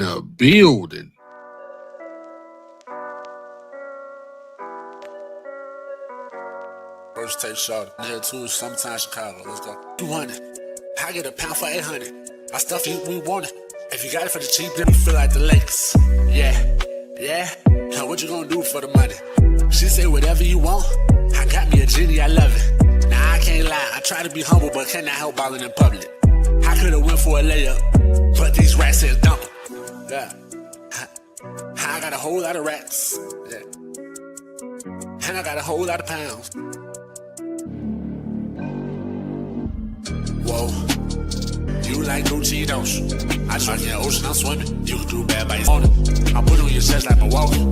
The building. First take shot. Here too, sometimes Chicago. Let's go. 200. I get a pound for 800. I stuff you, we want it. If you got it for the cheap, then we feel like the Lakers. Yeah. Now what you gonna do for the money? She say whatever you want. I got me a genie, I love it. Now I can't lie, I try to be humble, but cannot help ballin' in public. I could've went for a layup, but these rats said dump. Yeah. I got a whole lot of rats. Yeah. And I got a whole lot of pounds. Whoa, you like Gucci, don't you? I drink in the ocean, I'm swimming. You can do bad by your it. I put on your chest like Milwaukee.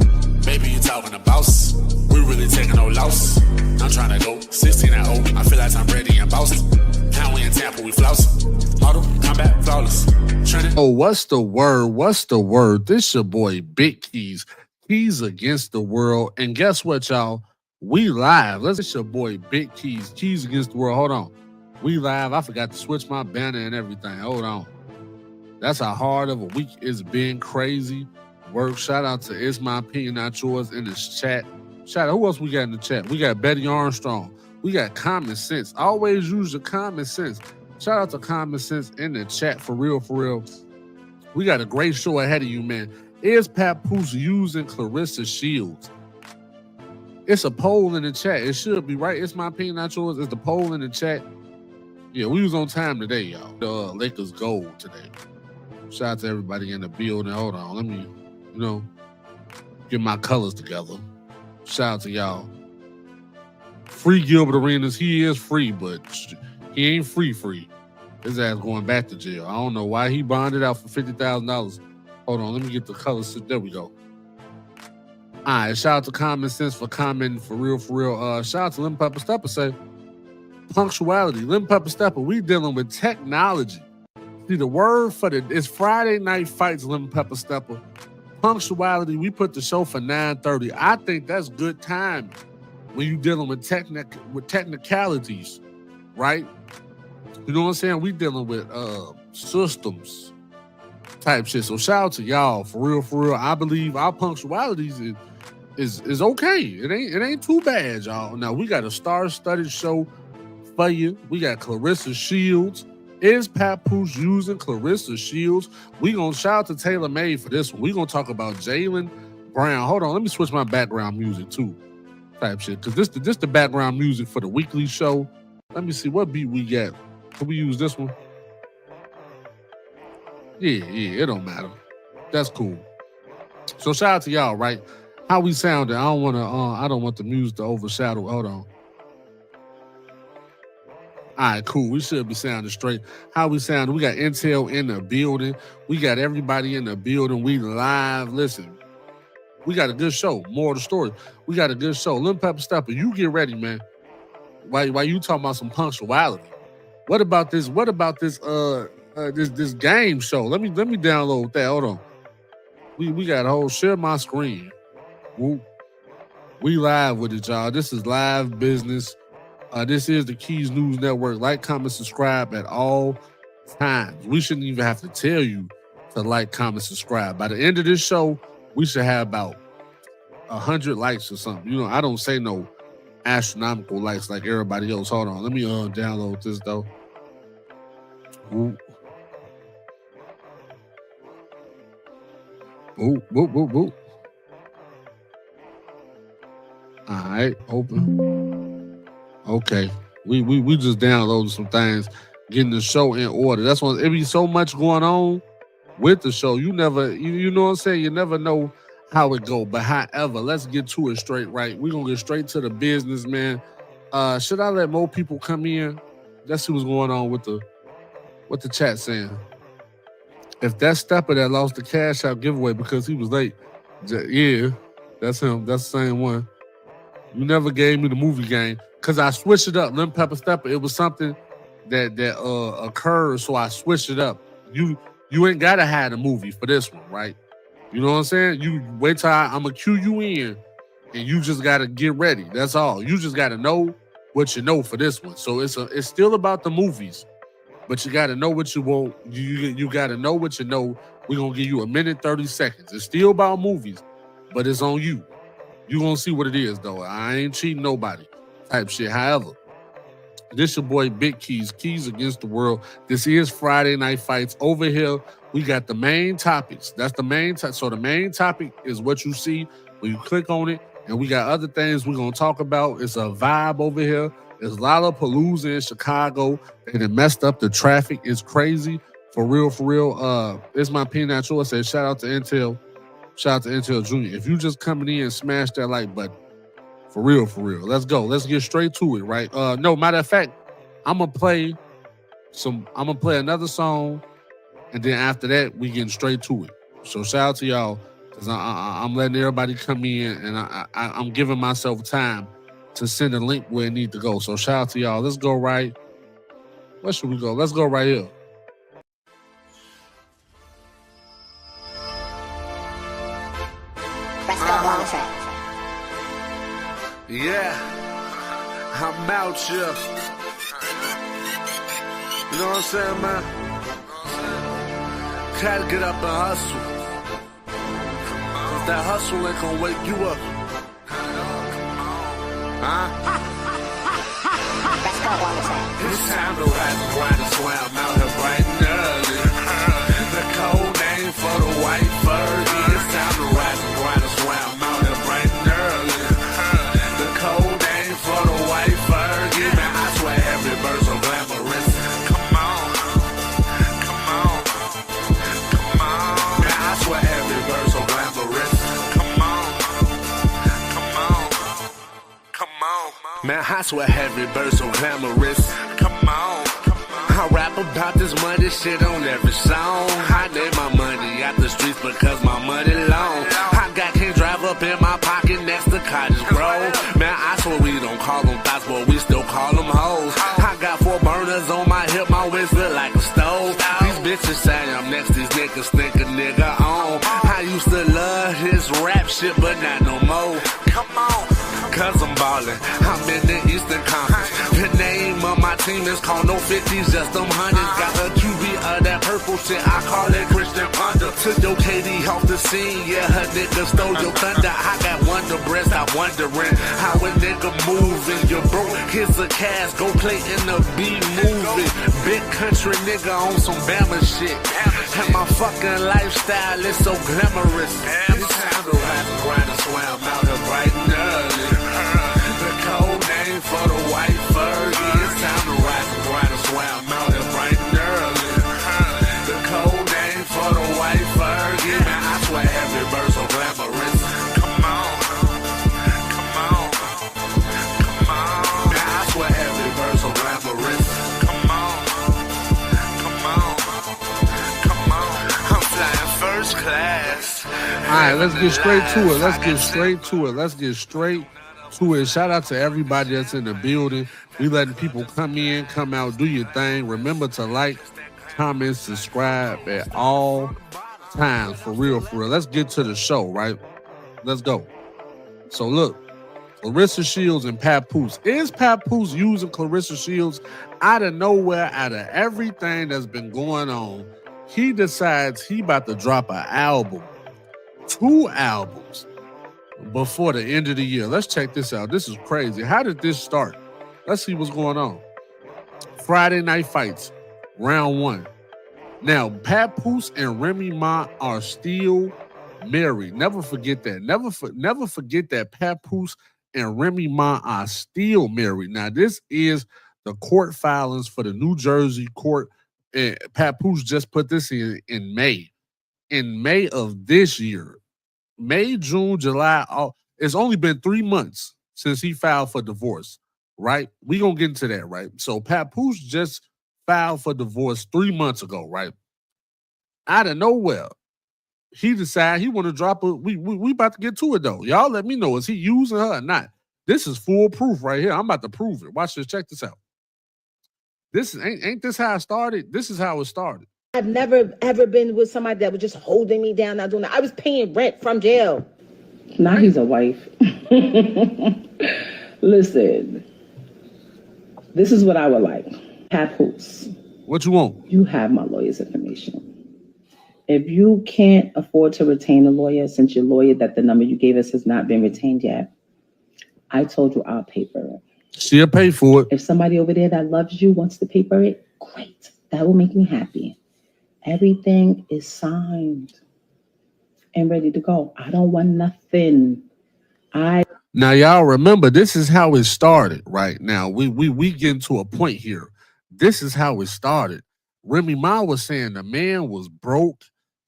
Baby, you talking to boss. We really taking no loss. I'm trying to go 16 and 0. I feel like I'm ready and Boston. Now we in Tampa, we floss. Model, combat, flawless. Oh, what's the word? What's the word? This your boy, Big Keys. Keys against the world. And guess what, y'all? We live. It's your boy, Big Keys. Keys against the world. Hold on. We live. I forgot to switch my banner and everything. Hold on. That's how hard of a week it's been. Crazy work. Shout out to It's My Opinion, Not Yours in this chat. Shout out. Who else we got in the chat? We got Betty Armstrong. We got Common Sense. Always use your common sense. Shout out to Common Sense in the chat. For real, for real. We got a great show ahead of you, man. Is Papoose using Claressa Shields? It's a poll in the chat. It should be, right? It's My Opinion, Not Yours. It's the poll in the chat. Yeah, we was on time today, y'all. The Lakers gold today. Shout out to everybody in the building. Hold on, let me, get my colors together. Shout out to y'all. Free Gilbert Arenas. He is free, but he ain't free. His ass going back to jail. I don't know why he bonded out for $50,000. Hold on, let me get the colors. There we go. All right, shout out to Common Sense for commenting for real. Shout out to Lemon Pepper Stepper say, punctuality. Lemon Pepper Stepper, we dealing with technology. See, the word for it's Friday Night Fights, Lemon Pepper Stepper. Punctuality, we put the show for 9:30. I think that's good time when you dealing with technicalities, right? You know what I'm saying? We dealing with systems type shit. So shout out to y'all for real. I believe our punctualities is okay. It ain't too bad, y'all. Now we got a star-studded show for you. We got Claressa Shields. Is Papoose using Claressa Shields? We gonna shout out to Taylor Made for this one. We gonna talk about Julian Brown. Hold on, let me switch my background music too. Type shit. Cause this the background music for the weekly show. Let me see what beat we got. Can we use this one? Yeah, it don't matter. That's cool. So shout out to y'all, right? How we sounded. I don't want the music to overshadow. Hold on. All right, cool. We should be sounding straight. How we sound? We got Intel in the building. We got everybody in the building. We live. Listen, we got a good show. More of the story. We got a good show. Lemon Pepper Stepper, you get ready, man. While you talking about some punctuality. What about this? This game show? Let me download that. Hold on. We got a whole share my screen. Woo. We live with it, y'all. This is live business. This is the Keys News Network. Like, comment, subscribe at all times. We shouldn't even have to tell you to like, comment, subscribe. By the end of this show, we should have about 100 likes or something. I don't say no astronomical likes like everybody else. Hold on. Let me download this, though. Ooh. Boop, boop, boop, boop. All right, open. Okay, we just downloaded some things, getting the show in order. That's why it be so much going on with the show. You know what I'm saying? You never know how it go. But however, let's get to it straight, right? We're gonna get straight to the business, man. Should I let more people come in? Let's see what's going on with the chat saying. If that's Stepper that lost the cash out giveaway because he was late, yeah, that's him. That's the same one. You never gave me the movie game because I switched it up. Lemon Pepper Stepper, it was something that occurred, so I switched it up. You ain't gotta have the movie for this one, right? You know what I'm saying? You wait till I'm gonna cue you in, and you just gotta get ready. That's all. You just gotta know what you know for this one. So it's still about the movies, but you gotta know what you want. You gotta know what you know We're going to give you a minute, 30 seconds. It's still about movies, but it's on you. You're going to see what it is, though. I ain't cheating nobody type shit. However, this your boy Big Keys, Keys Against the World. This is Friday Night Fights. Over here, we got the main topics. That's the main topic. So the main topic is what you see when you click on it. And we got other things we're going to talk about. It's a vibe over here. There's a lot of Palooza in Chicago. And it messed up the traffic. It's crazy. For real, for real. It's my peanut choice. Says shout out to Intel. Shout out to Intel Jr. If you just coming in and smash that like button. For real, for real. Let's go. Let's get straight to it, right? No, matter of fact, I'm gonna play another song, and then after that, we getting straight to it. So shout out to y'all, because I'm letting everybody come in, and I'm giving myself time to send a link where it need to go. So shout out to y'all. Let's go right. Where should we go? Let's go right here. Let's go on the track. Yeah, I'm out here. You know what I'm saying, man? Gotta get up and hustle. If that hustle ain't gonna wake you up. Huh? Let's go on the track. It's time to rise and grind and swam out here bright and early. The code name for the white Fergie. It's time to rise and grind and swam out here bright and early. The code name for the white Fergie. Man, I swear every verse so glamorous. Come on. Come on. Come on. Man, I swear every verse so glamorous. Come on. Come on. Come on. Man, I swear every verse so glamorous. Come on. I rap about this money shit on every song. I need my money out the streets because my money long. I got King Drive up in my pocket next to Cottage Grove. Man, I swear we don't call them thoughts, but we still call them hoes. I got 4 burners on my hip, my waist look like a stove. These bitches say I'm next, these niggas think a nigga on. I used to love this rap shit, but not no more. Come on. Cause I'm ballin', I'm in the Eastern Conference. The name of my team is called no 50s, just them hundreds. Got the QB of that purple shit, I call it Christian Ponder. Took your KD off the scene, yeah, her nigga stole your thunder. I got wonder breast, I'm wondering how a nigga moving. You're broke, here's a cash, go play in the B movie. Big country nigga on some Bama shit. And my fucking lifestyle is so glamorous. It's time to ride and grind and swam out here bright and early. The code name for the white Fergie. It's time to rise and grind and swam out here bright and early. The code name for the white Fergie. Man, I swear every verse so glamorous. Come on. Come on. Come on. Man, I swear every verse so glamorous. Come on. Come on. Come on. I'm flying first class. All right, let's get straight to it. Let's get straight to it. Let's get straight to it. Shout out to everybody that's in the building. We letting people come in, come out, do your thing. Remember to like, comment, subscribe at all times. For real, for real. Let's get to the show, right? Let's go. So look, Claressa Shields and Papoose. Is Papoose using Claressa Shields out of nowhere, out of everything that's been going on? He decides he about to drop an album. 2 albums before the end of the year. Let's check this out. This is crazy. How did this start? Let's see what's going on. Friday Night Fights, round 1. Now, Papoose and Remy Ma are still married. Never forget that. Never forget that Papoose and Remy Ma are still married. Now, this is the court filings for the New Jersey court. And Papoose just put this in May. In May of this year. May, June, July. It's only been 3 months since he filed for divorce, right? We gonna get into that, right? So Papoose just filed for divorce 3 months ago, right? Out of nowhere, he decided he want to drop a. We about to get to it though. Y'all let me know, is he using her or not? This is full proof right here. I'm about to prove it. Watch this. Check this out. This ain't this how it started? This is how it started. I've never, ever been with somebody that was just holding me down, not doing that. I was paying rent from jail. Now he's a wife. Listen, this is what I would like. Papoose. What you want? You have my lawyer's information. If you can't afford to retain a lawyer, since your lawyer that the number you gave us has not been retained yet, I told you I'll pay for it. She'll pay for it. If somebody over there that loves you wants to pay for it, great. That will make me happy. Everything is signed and ready to go. I don't want nothing. Now, y'all remember, this is how it started. Right now, we getting to a point here. This is how it started. Remy Ma was saying the man was broke.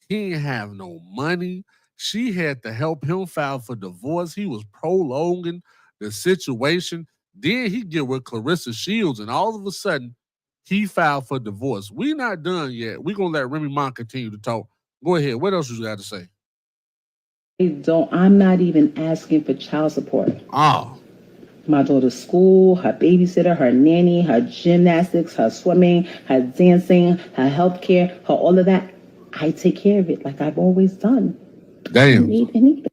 He didn't have no money. She had to help him file for divorce. He was prolonging the situation. Then he get with Claressa Shields, and all of a sudden, he filed for divorce. We not done yet. We're gonna let Remy Ma continue to talk. Go ahead. What else you got to say? I'm not even asking for child support. Oh. My daughter's school, her babysitter, her nanny, her gymnastics, her swimming, her dancing, her healthcare, her all of that. I take care of it like I've always done. Damn. I don't need anything.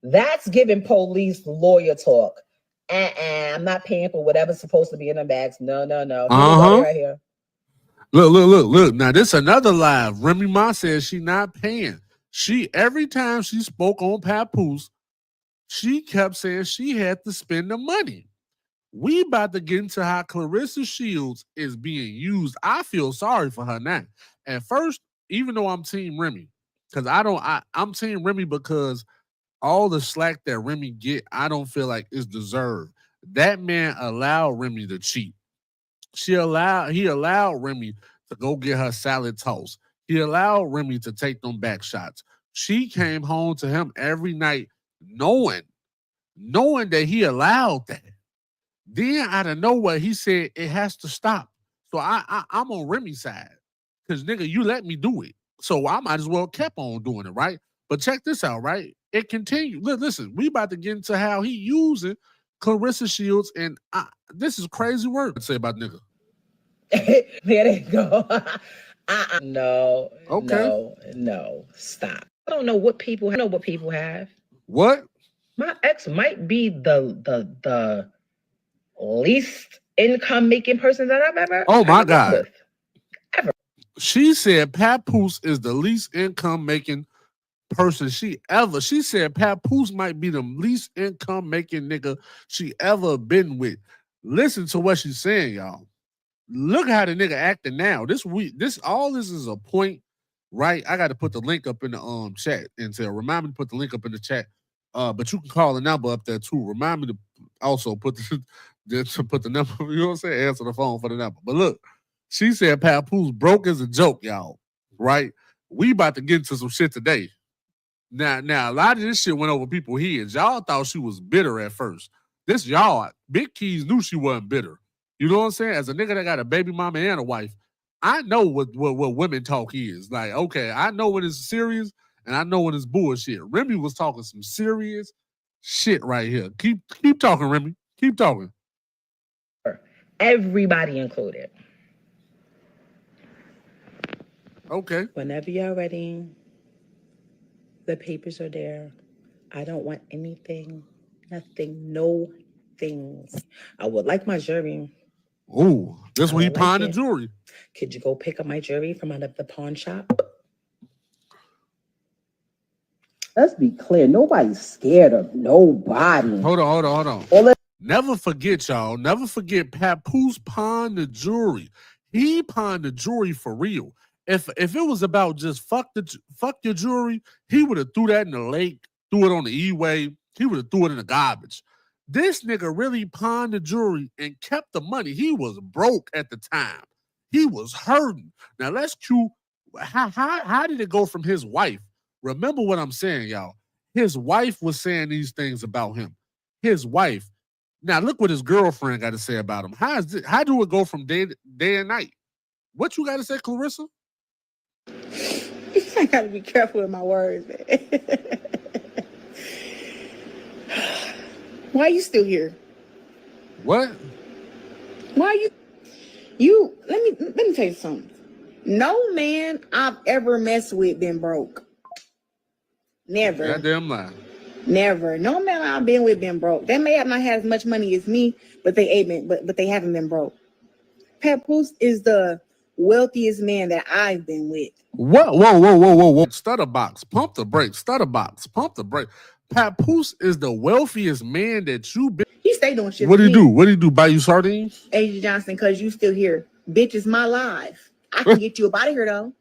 That's giving police lawyer talk. I'm not paying for whatever's supposed to be in the bags. No. Right here. Look. Now, this another live. Remy Ma says she not paying. Every time she spoke on Papoose, she kept saying she had to spend the money. We about to get into how Claressa Shields is being used. I feel sorry for her now. At first, even though I'm Team Remy, because I'm Team Remy because all the slack that Remy get, I don't feel like is deserved. That man allowed Remy to cheat. He allowed Remy to go get her salad toast. He allowed Remy to take them back shots. She came home to him every night knowing that he allowed that. Then out of nowhere, he said it has to stop. So I'm on Remy's side. Because, nigga, you let me do it. So I might as well kept on doing it, right? But check this out, right? It continued. Listen, we about to get into how he using Claressa Shields, and this is crazy work to say about nigga. There they go. No. Okay. No. Stop. I don't know what people have. What? My ex might be the least income making person that I've ever. Oh my God. With. Ever. She said Papoose is the least income making person she said Papoose might be the least income making nigga she ever been with. Listen to what she's saying, y'all. Look how the nigga acting now. This is a point, right? I got to put the link up in the chat and say, remind me to put the link up in the chat. But you can call the number up there too. Remind me to also put the number, you know what I'm saying? Answer the phone for the number. But look, she said Papoose broke as a joke, y'all. Right? We about to get into some shit today. Now, a lot of this shit went over people's heads. Y'all thought she was bitter at first. This y'all, Big Keys knew she wasn't bitter. You know what I'm saying? As a nigga that got a baby mama and a wife, I know what women talk is. Like, okay, I know when it's serious and I know when it's bullshit. Remy was talking some serious shit right here. Keep talking, Remy. Keep talking. Everybody included. Okay. Whenever you're ready, the papers are there. I don't want anything, nothing, no things. I would like my jury. Ooh, this when he pawned the jewelry. Could you go pick up my jewelry from out of the pawn shop? Let's be clear. Nobody's scared of nobody. Hold on. Never forget, y'all. Never forget Papoose pawned the jewelry. He pawned the jewelry for real. If it was about just fuck your jewelry, he would have threw that in the lake, threw it on the E-way. He would have threw it in the garbage. This nigga really pawned the jewelry and kept the money. He was broke at the time. He was hurting. Now let's cue how did it go from his wife? Remember what I'm saying, y'all. His wife was saying these things about him. His wife. Now look what his girlfriend got to say about him. How do it go from day and night? What you got to say, Claressa? I gotta be careful with my words, man. Why are you still here? What? Why you let me tell you something. No man I've ever messed with been broke. Never. Goddamn lie. Never. No man I've been with been broke. They may have not had as much money as me, but they haven't been broke. Papoose is the wealthiest man that I've been with. What? Whoa. Stutterbox. Pump the brakes. Stutterbox. Pump the brakes. Papoose is the wealthiest man that you been. He stay doing shit. What do you do? What do you do? Buy you sardines? Asia Johnson, because you still here. Bitch, it's my life. I can get you up out of here, though.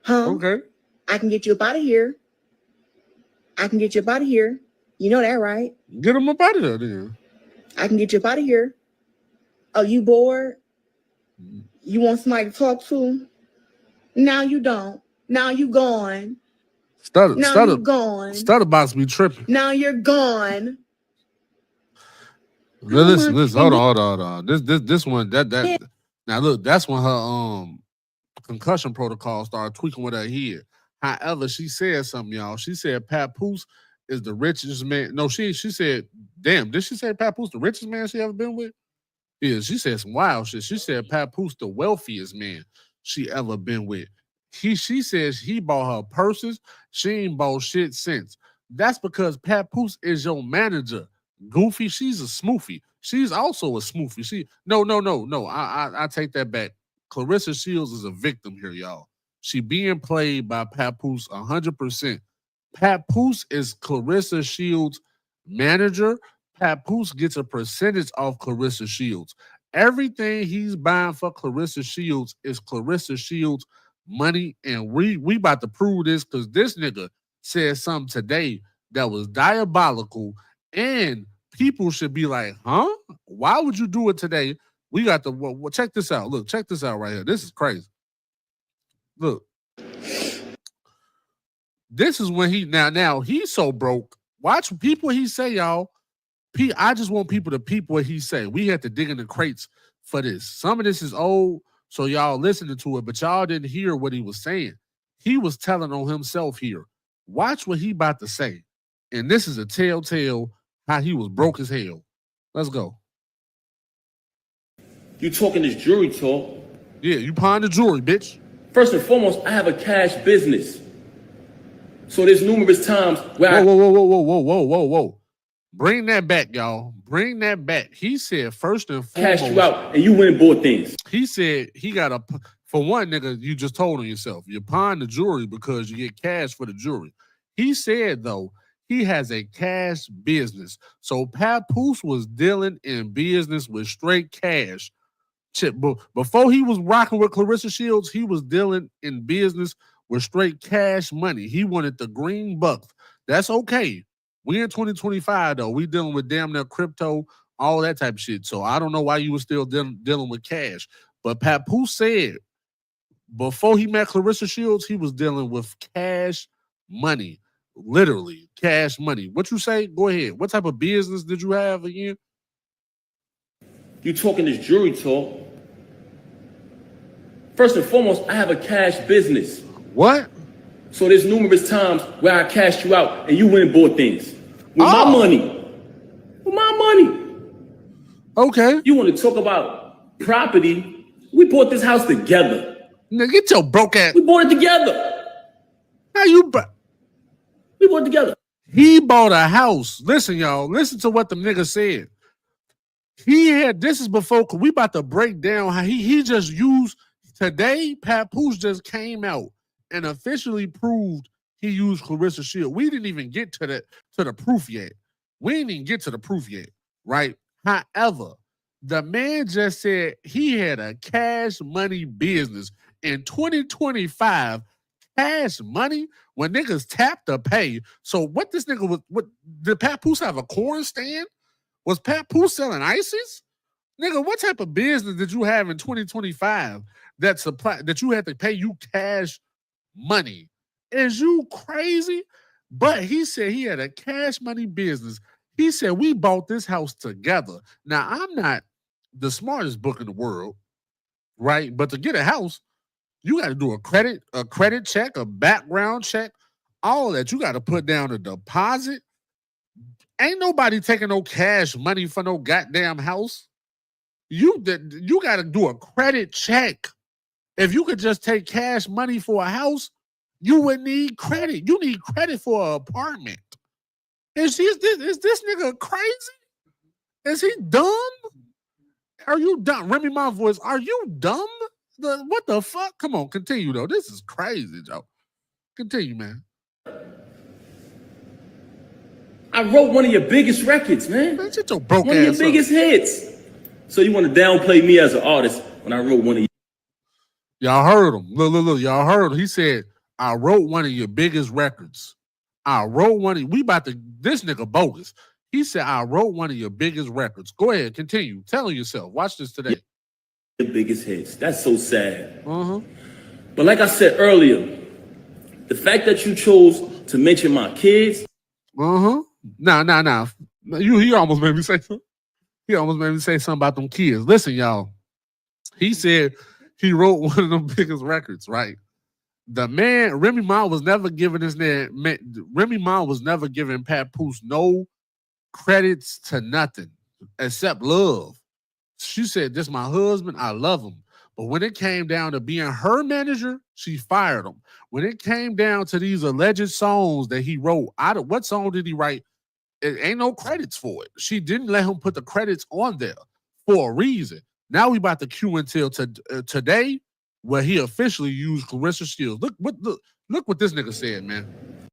Huh? Okay. I can get you up out of here. You know that, right? Get him up out of there then. I can get you up out of here. Oh, you bored? You want somebody to talk to? Now you don't. Now you gone. Stutterbox be tripping. Now you're gone. Listen. Hold on. This one that. Now look, that's when her concussion protocol started tweaking with her head. However, she said something, y'all. She said Papoose is the richest man. No, she said, damn, did she say Papoose the richest man she ever been with? Yeah, she said some wild shit. She said Papoose the wealthiest man she ever been with. She says he bought her purses. She ain't bought shit since. That's because Papoose is your manager. Goofy, she's a smoothie. She's also a smoothie. No. I take that back. Claressa Shields is a victim here, y'all. She being played by Papoose 100%. Papoose is Claressa Shields' manager. Papoose gets a percentage off Claressa Shields. Everything he's buying for Claressa Shields is Claressa Shields' money, and we about to prove this because this nigga said something today that was diabolical, and people should be like, huh? Why would you do it today? We got to check this out. Look, check this out right here. This is crazy. Look. This is when he now he's so broke. Watch people he say, y'all. I just want people to peep what he say. We had to dig in the crates for this. Some of this is old, so y'all listening to it, but y'all didn't hear what he was saying. He was telling on himself here. Watch what he about to say. And this is a telltale how he was broke as hell. Let's go. You talking this jewelry talk? Yeah, you pawn the jewelry, bitch. First and foremost, I have a cash business. So there's numerous times where Whoa. Bring that back, y'all. Bring that back. He said first and foremost. Cash you out and you went and bought things. He said he got for one, nigga, you just told on yourself. You pawn the jewelry because you get cash for the jewelry. He said, though, he has a cash business. So Papoose was dealing in business with straight cash. Before he was rocking with Claressa Shields, he was dealing in business with straight cash money. He wanted the green bucks. That's okay. We in 2025, though. We dealing with damn near crypto, all that type of shit. So I don't know why you were still dealing with cash. But Papoose said before he met Claressa Shields, he was dealing with cash money. Literally, cash money. What you say? Go ahead. What type of business did you have again? You talking this jewelry talk? First and foremost, I have a cash business. What? So there's numerous times where I cashed you out and you went and bought things. With my money. With my money. Okay. You want to talk about property? We bought this house together. Now get your broke ass. We bought it together. How you We bought it together. He bought a house. Listen, y'all. Listen to what the nigga said. This is before, we about to break down how he just used, today, Papoose just came out and officially proved he used Claressa Shields. We didn't even get to the proof yet. We didn't even get to the proof yet, right? However, the man just said he had a cash money business in 2025. Cash money when niggas tap to pay. So what this nigga was? What did Papoose have a corn stand? Was Papoose selling ices? Nigga, what type of business did you have in 2025 that you had to pay you cash money? Is you crazy? But he said he had a cash money business. He said we bought this house together. Now, I'm not the smartest book in the world, right? But to get a house, you got to do a credit check, a background check, all that. You got to put down a deposit. Ain't nobody taking no cash money for no goddamn house. You got to do a credit check. If you could just take cash money for a house, you would need credit. You need credit for an apartment. Is this nigga crazy? Is he dumb? Are you dumb? Remy Ma voice, are you dumb? What the fuck? Come on, continue though. This is crazy, Joe. Continue, man. I wrote one of your biggest records, man. Man, shut your broke One of your ass biggest up. hits. So you want to downplay me as an artist when I wrote one of your... Y'all heard him. Look. Y'all heard him. He said, I wrote one of your biggest records. I wrote one of... This nigga bogus. He said, I wrote one of your biggest records. Go ahead, continue. Telling yourself. Watch this today. Your biggest hits. That's so sad. But like I said earlier, the fact that you chose to mention my kids... Nah. He almost made me say something. He almost made me say something about them kids. Listen, y'all. He said he wrote one of them biggest records, right? The man, Remy Ma was never giving Remy Ma was never giving Papoose no credits to nothing except love. She said, this is my husband, I love him. But when it came down to being her manager, she fired him. When it came down to these alleged songs that he wrote, what song did he write? It ain't no credits for it. She didn't let him put the credits on there for a reason. Now we about to cue until today, where he officially used Claressa Shields. Look what this nigga said, man.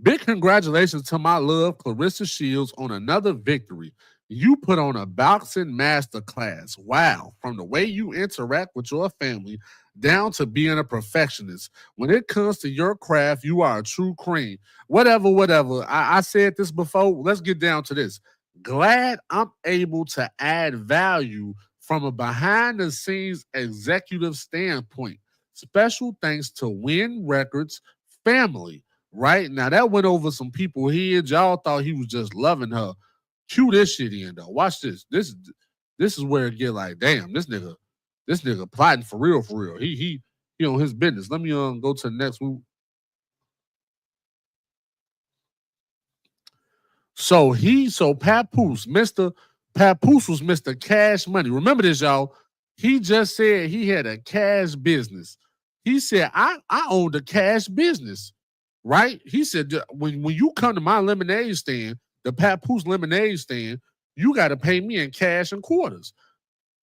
Big congratulations to my love, Claressa Shields, on another victory. You put on a boxing masterclass. Wow. From the way you interact with your family down to being a perfectionist. When it comes to your craft, you are a true cream. Whatever. I said this before. Let's get down to this. Glad I'm able to add value from a behind-the-scenes executive standpoint. Special thanks to Win Records family. Right? Now, that went over some people here. Y'all thought he was just loving her. Cue this shit in, though. Watch this. This is where it get like, damn, this nigga plotting for real. He on his business. Let me go to the next one. So Papoose, Mr. Papoose was Mr. Cash Money. Remember this, y'all. He just said he had a cash business. He said, I owned a cash business, right? He said, when you come to my lemonade stand, the Papoose lemonade stand, you got to pay me in cash and quarters.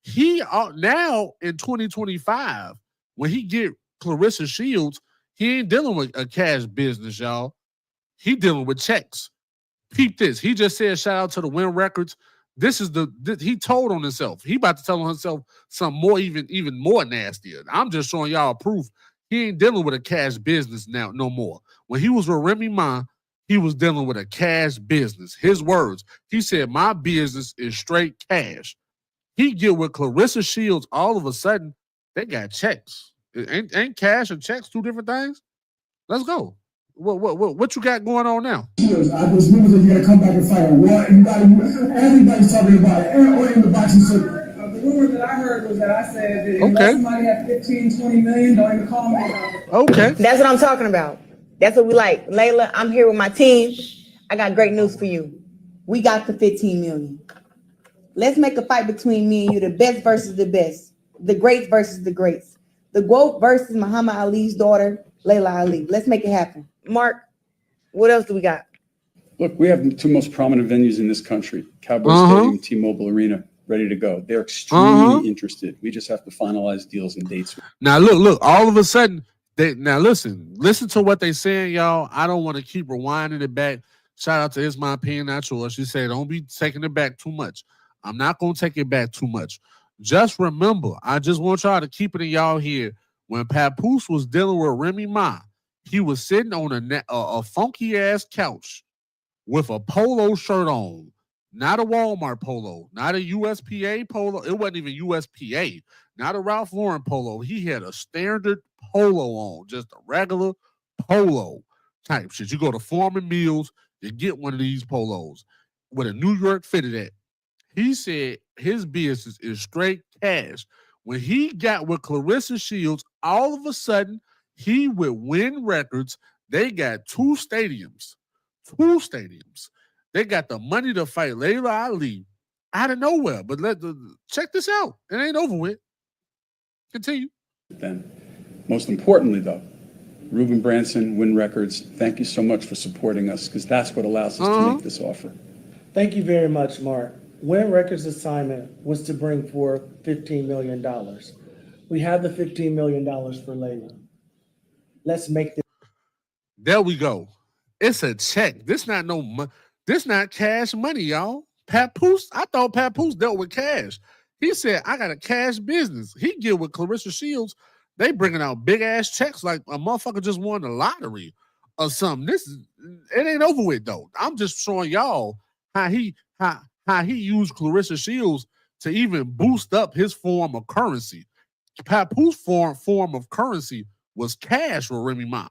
He now in 2025, when he get Claressa Shields, he ain't dealing with a cash business, y'all. He dealing with checks. Peep this. He just said shout out to the Win Records. This is he told on himself. He about to tell on himself some more, even more nastier. I'm just showing y'all proof. He ain't dealing with a cash business now no more. When he was with Remy Ma, he was dealing with a cash business. His words. He said, my business is straight cash. He get with Claressa Shields, all of a sudden, they got checks. Ain't cash and checks two different things? Let's go. What you got going on now? I was rumors that you gotta come back and fight a war. Everybody's talking about it. Or in the boxing circuit. The rumor that I heard was that I said that unless somebody had 15, 20 million, don't even call me about it. Okay. That's what I'm talking about. That's what we like. Layla, I'm here with my team. I got great news for you. We got the 15 million. Let's make a fight between me and you, the best versus the best. The greats versus the greats. The GOAT versus Muhammad Ali's daughter, Layla Ali. Let's make it happen. Mark, what else do we got? Look, we have the two most prominent venues in this country, Cowboy Stadium, T-Mobile Arena, ready to go. They're extremely interested. We just have to finalize deals and dates. Now, look, all of a sudden, listen to what they saying, y'all. I don't want to keep rewinding it back. Shout out to It's My Opinion, Not Yours. She said, don't be taking it back too much. I'm not going to take it back too much. Just remember, I just want y'all to keep it in y'all here. When Papoose was dealing with Remy Ma, he was sitting on a funky-ass couch with a polo shirt on. Not a Walmart polo, not a USPA polo. It wasn't even USPA. Not a Ralph Lauren polo. He had a standard polo on, just a regular polo type shit. You go to Foreman Mills, you get one of these polos with a New York fitted at. He said his business is straight cash. When he got with Claressa Shields, all of a sudden, he would Win Records. They got two stadiums. They got the money to fight Layla Ali out of nowhere. But check this out. It ain't over with. Continue. Then, most importantly, though, Ruben Branson, Win Records, thank you so much for supporting us, because that's what allows us to make this offer. Thank you very much, Mark. When Records' assignment was to bring forth $15 million, we have the $15 million for Layla. Let's make this. There we go. It's a check. This not this not cash money, y'all. Papoose, I thought Papoose dealt with cash. He said, I got a cash business. He get with Claressa Shields. They bringing out big ass checks like a motherfucker just won the lottery or something. It ain't over with though. I'm just showing y'all how he used Claressa Shields to even boost up his form of currency. Papoose form of currency was cash with Remy Ma.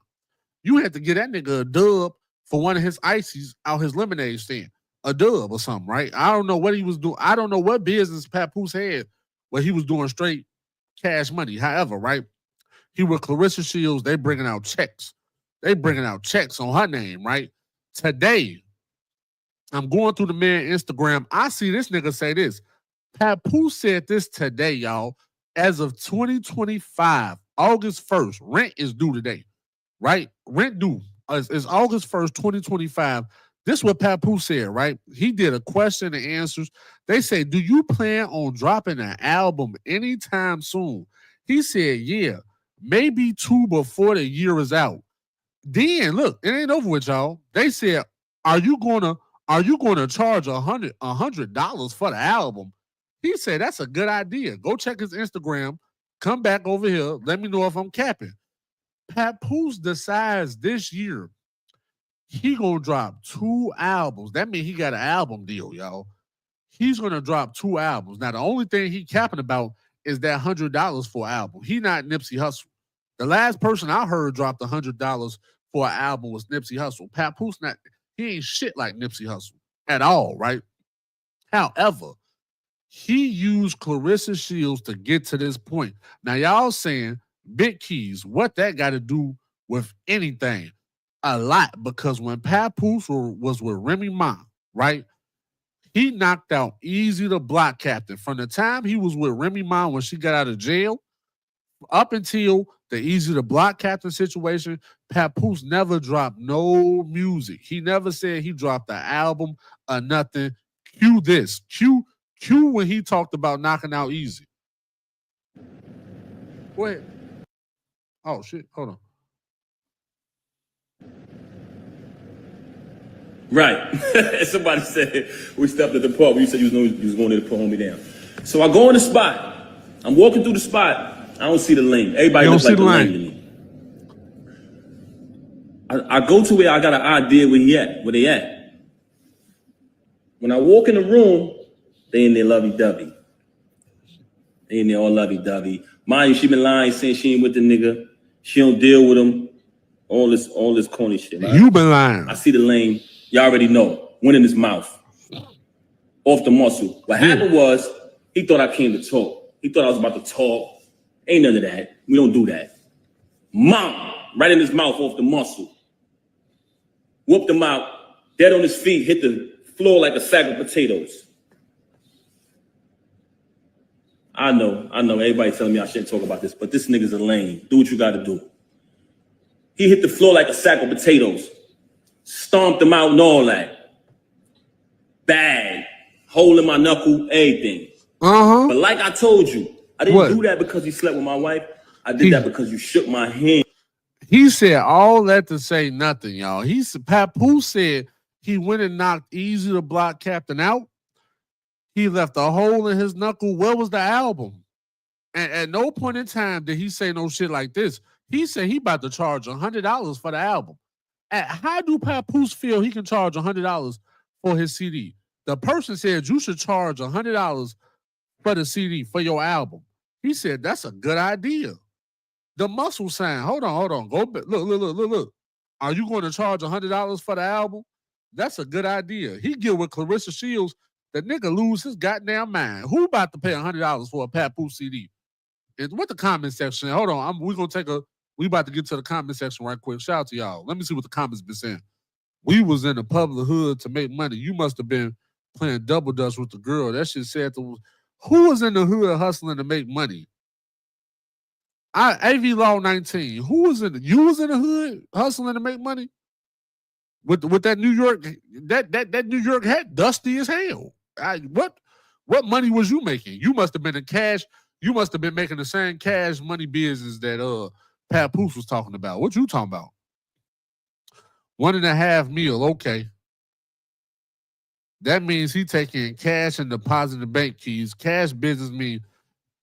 You had to get that nigga a dub for one of his ices out his lemonade stand. A dub or something, right? I don't know what he was doing. I don't know what business Papoose had where he was doing straight cash money. However, right? He with Claressa Shields, they bringing out checks. They bringing out checks on her name, right? Today, I'm going through the man Instagram. I see this nigga say this. Papoose said this today, y'all. As of 2025, August 1st, rent is due today, right? Rent due is August 1st, 2025. This is what Papoose said, right? He did a question and answers. They say, do you plan on dropping an album anytime soon? He said, yeah, maybe 2 before the year is out. Then look, it ain't over with, y'all. They said, are you gonna charge $100 for the album? He said, that's a good idea. Go check his Instagram. Come back over here. Let me know if I'm capping. Papoose decides this year he gonna drop 2 albums. That means he got an album deal, y'all. He's gonna drop 2 albums. Now, the only thing he capping about is that $100 for an album. He not Nipsey Hussle. The last person I heard dropped $100 for an album was Nipsey Hussle. Papoose he ain't shit like Nipsey Hussle at all, right? However, he used Claressa Shields to get to this point. Now, y'all saying, Big Keys, what that got to do with anything? A lot, because when Papoose was with Remy Ma, right, he knocked out Easy the Block Captain. From the time he was with Remy Ma when she got out of jail, up until the Easy the Block Captain situation, Papoose never dropped no music. He never said he dropped an album or nothing. Cue this. Cue when he talked about knocking out Easy. Go ahead. Oh, shit. Hold on. Right. Somebody said we stepped at the park. You said you was going to put homie down. So I go in the spot. I'm walking through the spot. I don't see the lane. Everybody looks like the lane to me. I go to where I got an idea where they at. When I walk in the room, they in there lovey-dovey. They in there all lovey-dovey. Mind you, she been lying, saying she ain't with the nigga. She don't deal with him. All this corny shit. Right? You been lying. I see the lane. Y'all already know. Went in his mouth. Off the muscle. What happened was, he thought I came to talk. He thought I was about to talk. Ain't none of that. We don't do that. Mom, right in his mouth off the muscle. Whooped him out. Dead on his feet. Hit the floor like a sack of potatoes. I know. Everybody telling me I shouldn't talk about this, but this nigga's a lame. Do what you got to do. He hit the floor like a sack of potatoes. Stomped him out and all that. Bad. Hole in my knuckle, everything. Uh-huh. But like I told you, I didn't do that because you slept with my wife. I did that because you shook my hand. He said all that to say nothing, y'all. Papoose said he went and knocked Easy the Block Captain out. He left a hole in his knuckle. Where was the album? And at no point in time did he say no shit like this. He said he about to charge $100 for the album. How do Papoose feel he can charge $100 for his CD? The person said you should charge $100 for the CD, for your album. He said that's a good idea. The muscle sign. Hold on. Go back. Look. Are you going to charge $100 for the album? That's a good idea. He get with Claressa Shields. The nigga lose his goddamn mind. Who about to pay $100 for a Papoose CD? And what the comment section? Hold on. We about to get to the comment section right quick. Shout out to y'all. Let me see what the comments been saying. We was in the public hood to make money. You must have been playing double dutch with the girl. That shit said who was in the hood hustling to make money? AV Law 19. Who was you was in the hood hustling to make money? With that New York, that New York hat, dusty as hell. What What money was you making? You must have been in cash. You must have been making the same cash money business that Papoose was talking about. What you talking about? 1.5 mil. Okay. That means he taking cash and depositing bank keys. Cash business mean,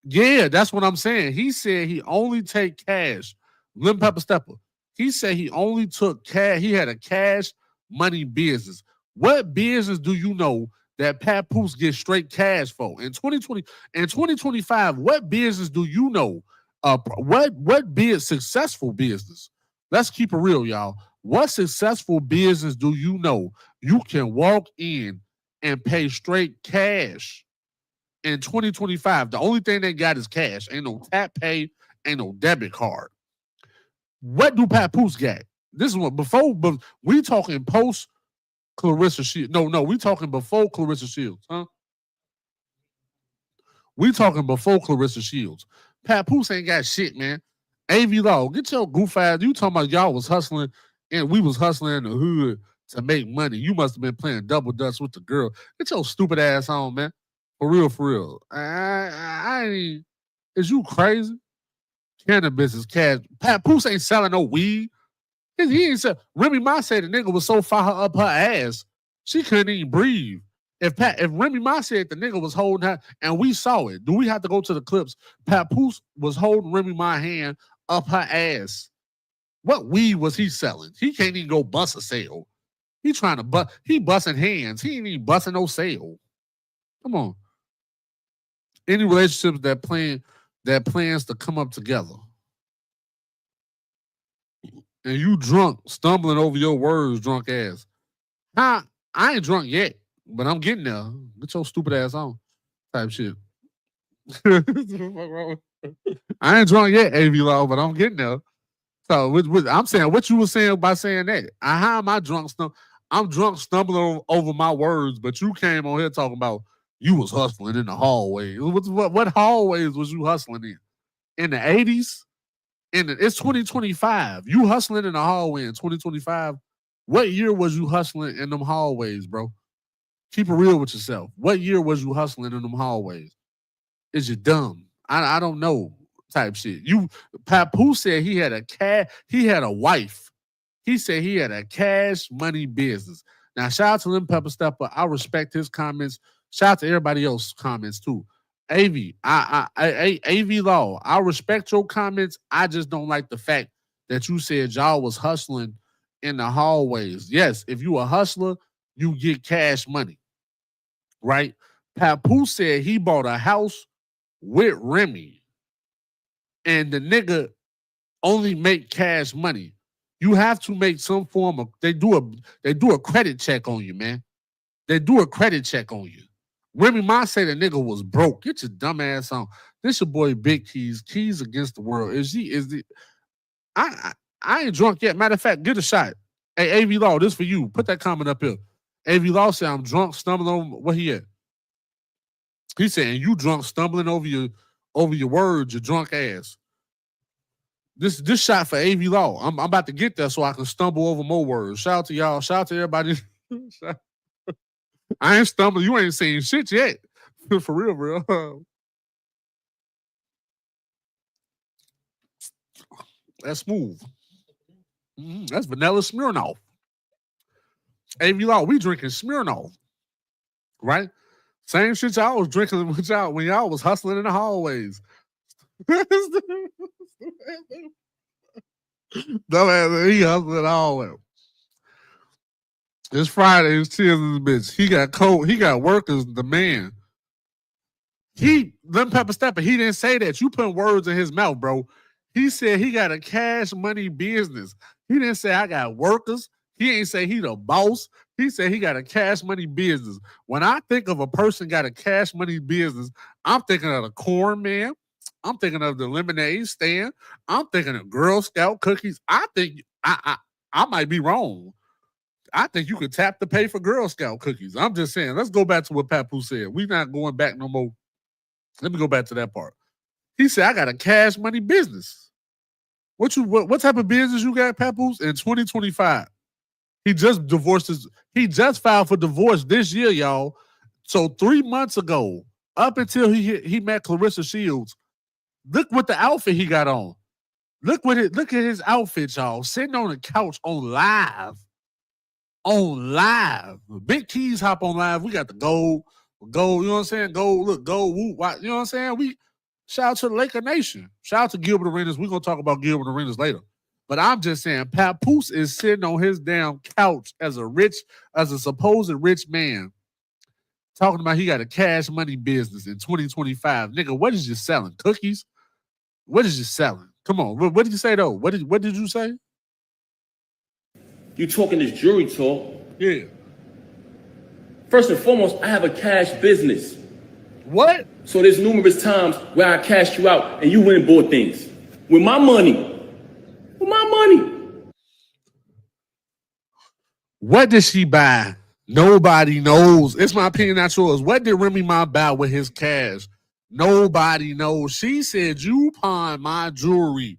yeah, that's what I'm saying. He said he only take cash. Lim Pepper Stepper. He said he only took cash. He had a cash money business. What business do you know that Papoose gets straight cash for? In 2020, in 2025, what business do you know? What successful business? Let's keep it real, y'all. What successful business do you know you can walk in and pay straight cash in 2025? The only thing they got is cash. Ain't no tap pay, ain't no debit card. What do Papoose got? This is what before, but we talking post Claressa Shields. No, we talking before Claressa Shields, huh? We talking before Claressa Shields. Papoose ain't got shit, man. AV Law, get your goof ass. You talking about y'all was hustling and we was hustling in the hood to make money. You must have been playing double dutch with the girl. Get your stupid ass on, man. For real. I ain't. Is you crazy? Cannabis is cash. Papoose ain't selling no weed. He ain't sell. Remy Ma said the nigga was so far up her ass, she couldn't even breathe. If Remy Ma said the nigga was holding her, and we saw it, do we have to go to the clips? Papoose was holding Remy Ma's hand up her ass. What weed was he selling? He can't even go bust a sale. He trying to he busting hands. He ain't even busting no sale. Come on. Any relationships that plans to come up together, and you drunk, stumbling over your words, drunk ass. I ain't drunk yet, but I'm getting there. Get your stupid ass on. Type shit. I ain't drunk yet, AV Law, but I'm getting there. So I'm saying what you were saying by saying that. How am I drunk? I'm drunk stumbling over my words, but you came on here talking about you was hustling in the hallway. What hallways was you hustling in? In the 80s? It's 2025. You hustling in the hallway in 2025. What year was you hustling in them hallways, bro? Keep it real with yourself. What year was you hustling in them hallways? Is you dumb? I don't know type shit. Papoose said he had a wife. He said he had a cash money business. Now, shout out to Lim Pepper Stepper. I respect his comments. Shout out to everybody else's comments too. AV, AV Law, I respect your comments. I just don't like the fact that you said y'all was hustling in the hallways. Yes, if you a hustler, you get cash money, right? Papoose said he bought a house with Remy, and the nigga only make cash money. You have to make some form of they do a credit check on you, man. They do a credit check on you. Remy Ma say the nigga was broke. Get your dumb ass on. This your boy Big Keys. Keys against the world. I ain't drunk yet. Matter of fact, get a shot. Hey, AV Law, this for you. Put that comment up here. AV Law said I'm drunk, stumbling over where he at. He saying you drunk, stumbling over your words, your drunk ass. This shot for AV Law. I'm about to get there so I can stumble over more words. Shout out to y'all. Shout out to everybody. I ain't stumbling. You ain't seen shit yet. For real. That's smooth. That's vanilla Smirnoff. AV Law, we drinking Smirnoff. Right? Same shit y'all was drinking with y'all when y'all was hustling in the hallways. Dumbass, he hustling in the hallway. It's Friday. It's tears in the bitch. He got cold. He got workers. The man. Lim Pepper Stepper. He didn't say that. You putting words in his mouth, bro. He said he got a cash money business. He didn't say I got workers. He ain't say he the boss. He said he got a cash money business. When I think of a person got a cash money business, I'm thinking of the corn man. I'm thinking of the lemonade stand. I'm thinking of Girl Scout cookies. I think I might be wrong. I think you could tap to pay for Girl Scout cookies. I'm just saying, let's go back to what Papoose said. We're not going back no more. Let me go back to that part. He said, I got a cash money business. What type of business you got, Papoose? In 2025. He just filed for divorce this year, y'all. So 3 months ago, Up until he met Claressa Shields. Look what the outfit he got on. Look at his outfit, y'all. Sitting on the couch on live. On live. Big Keys hop on live. We got the gold, you know what I'm saying? Gold, look, gold, woo, you know what I'm saying? We shout out to the Laker Nation. Shout out to Gilbert Arenas. We're gonna talk about Gilbert Arenas later. But I'm just saying, Papoose is sitting on his damn couch as a supposed rich man, talking about he got a cash money business in 2025. Nigga, what is you selling? Cookies? What is you selling? Come on. What did you say though? What did you say? You talking this jewelry talk. Yeah. First and foremost, I have a cash business. What? So there's numerous times where I cashed you out and you went and bought things. With my money. With my money. What did she buy? Nobody knows. It's my opinion, not yours. What did Remy Ma buy with his cash? Nobody knows. She said, you pawned my jewelry.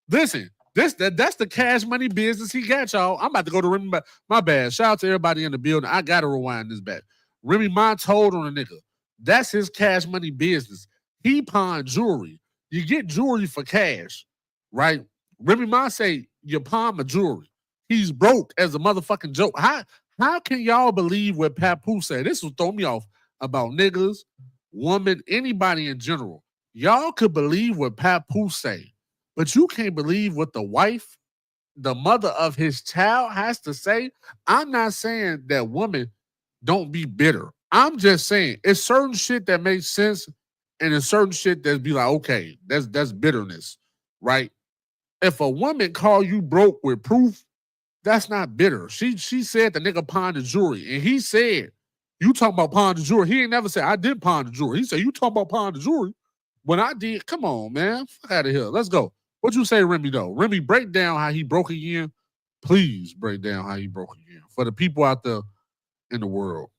Listen, that's the cash money business he got, y'all. I'm about to go to Remy Ma. My bad. Shout out to everybody in the building. I got to rewind this back. Remy Ma told on a nigga. That's his cash money business. He pawned jewelry. You get jewelry for cash, right? Remy Ma say, you pawn my jewelry. He's broke as a motherfucking joke. How can y'all believe what Papoose said? This will throw me off about niggas, women, anybody in general. Y'all could believe what Papoose say, but you can't believe what the wife, the mother of his child has to say. I'm not saying that women don't be bitter. I'm just saying it's certain shit that makes sense and it's certain shit that be like, okay, that's bitterness, right? If a woman call you broke with proof, that's not bitter. She said the nigga pawned the jewelry. And he said, you talking about pawn the jewelry. He ain't never said, I did pawn the jewelry. He said, you talking about pawn the jewelry. When I did, come on, man. Fuck out of here. Let's go. What you say, Remy, though? Remy, break down how he broke again. Please break down how he broke again. For the people out there in the world.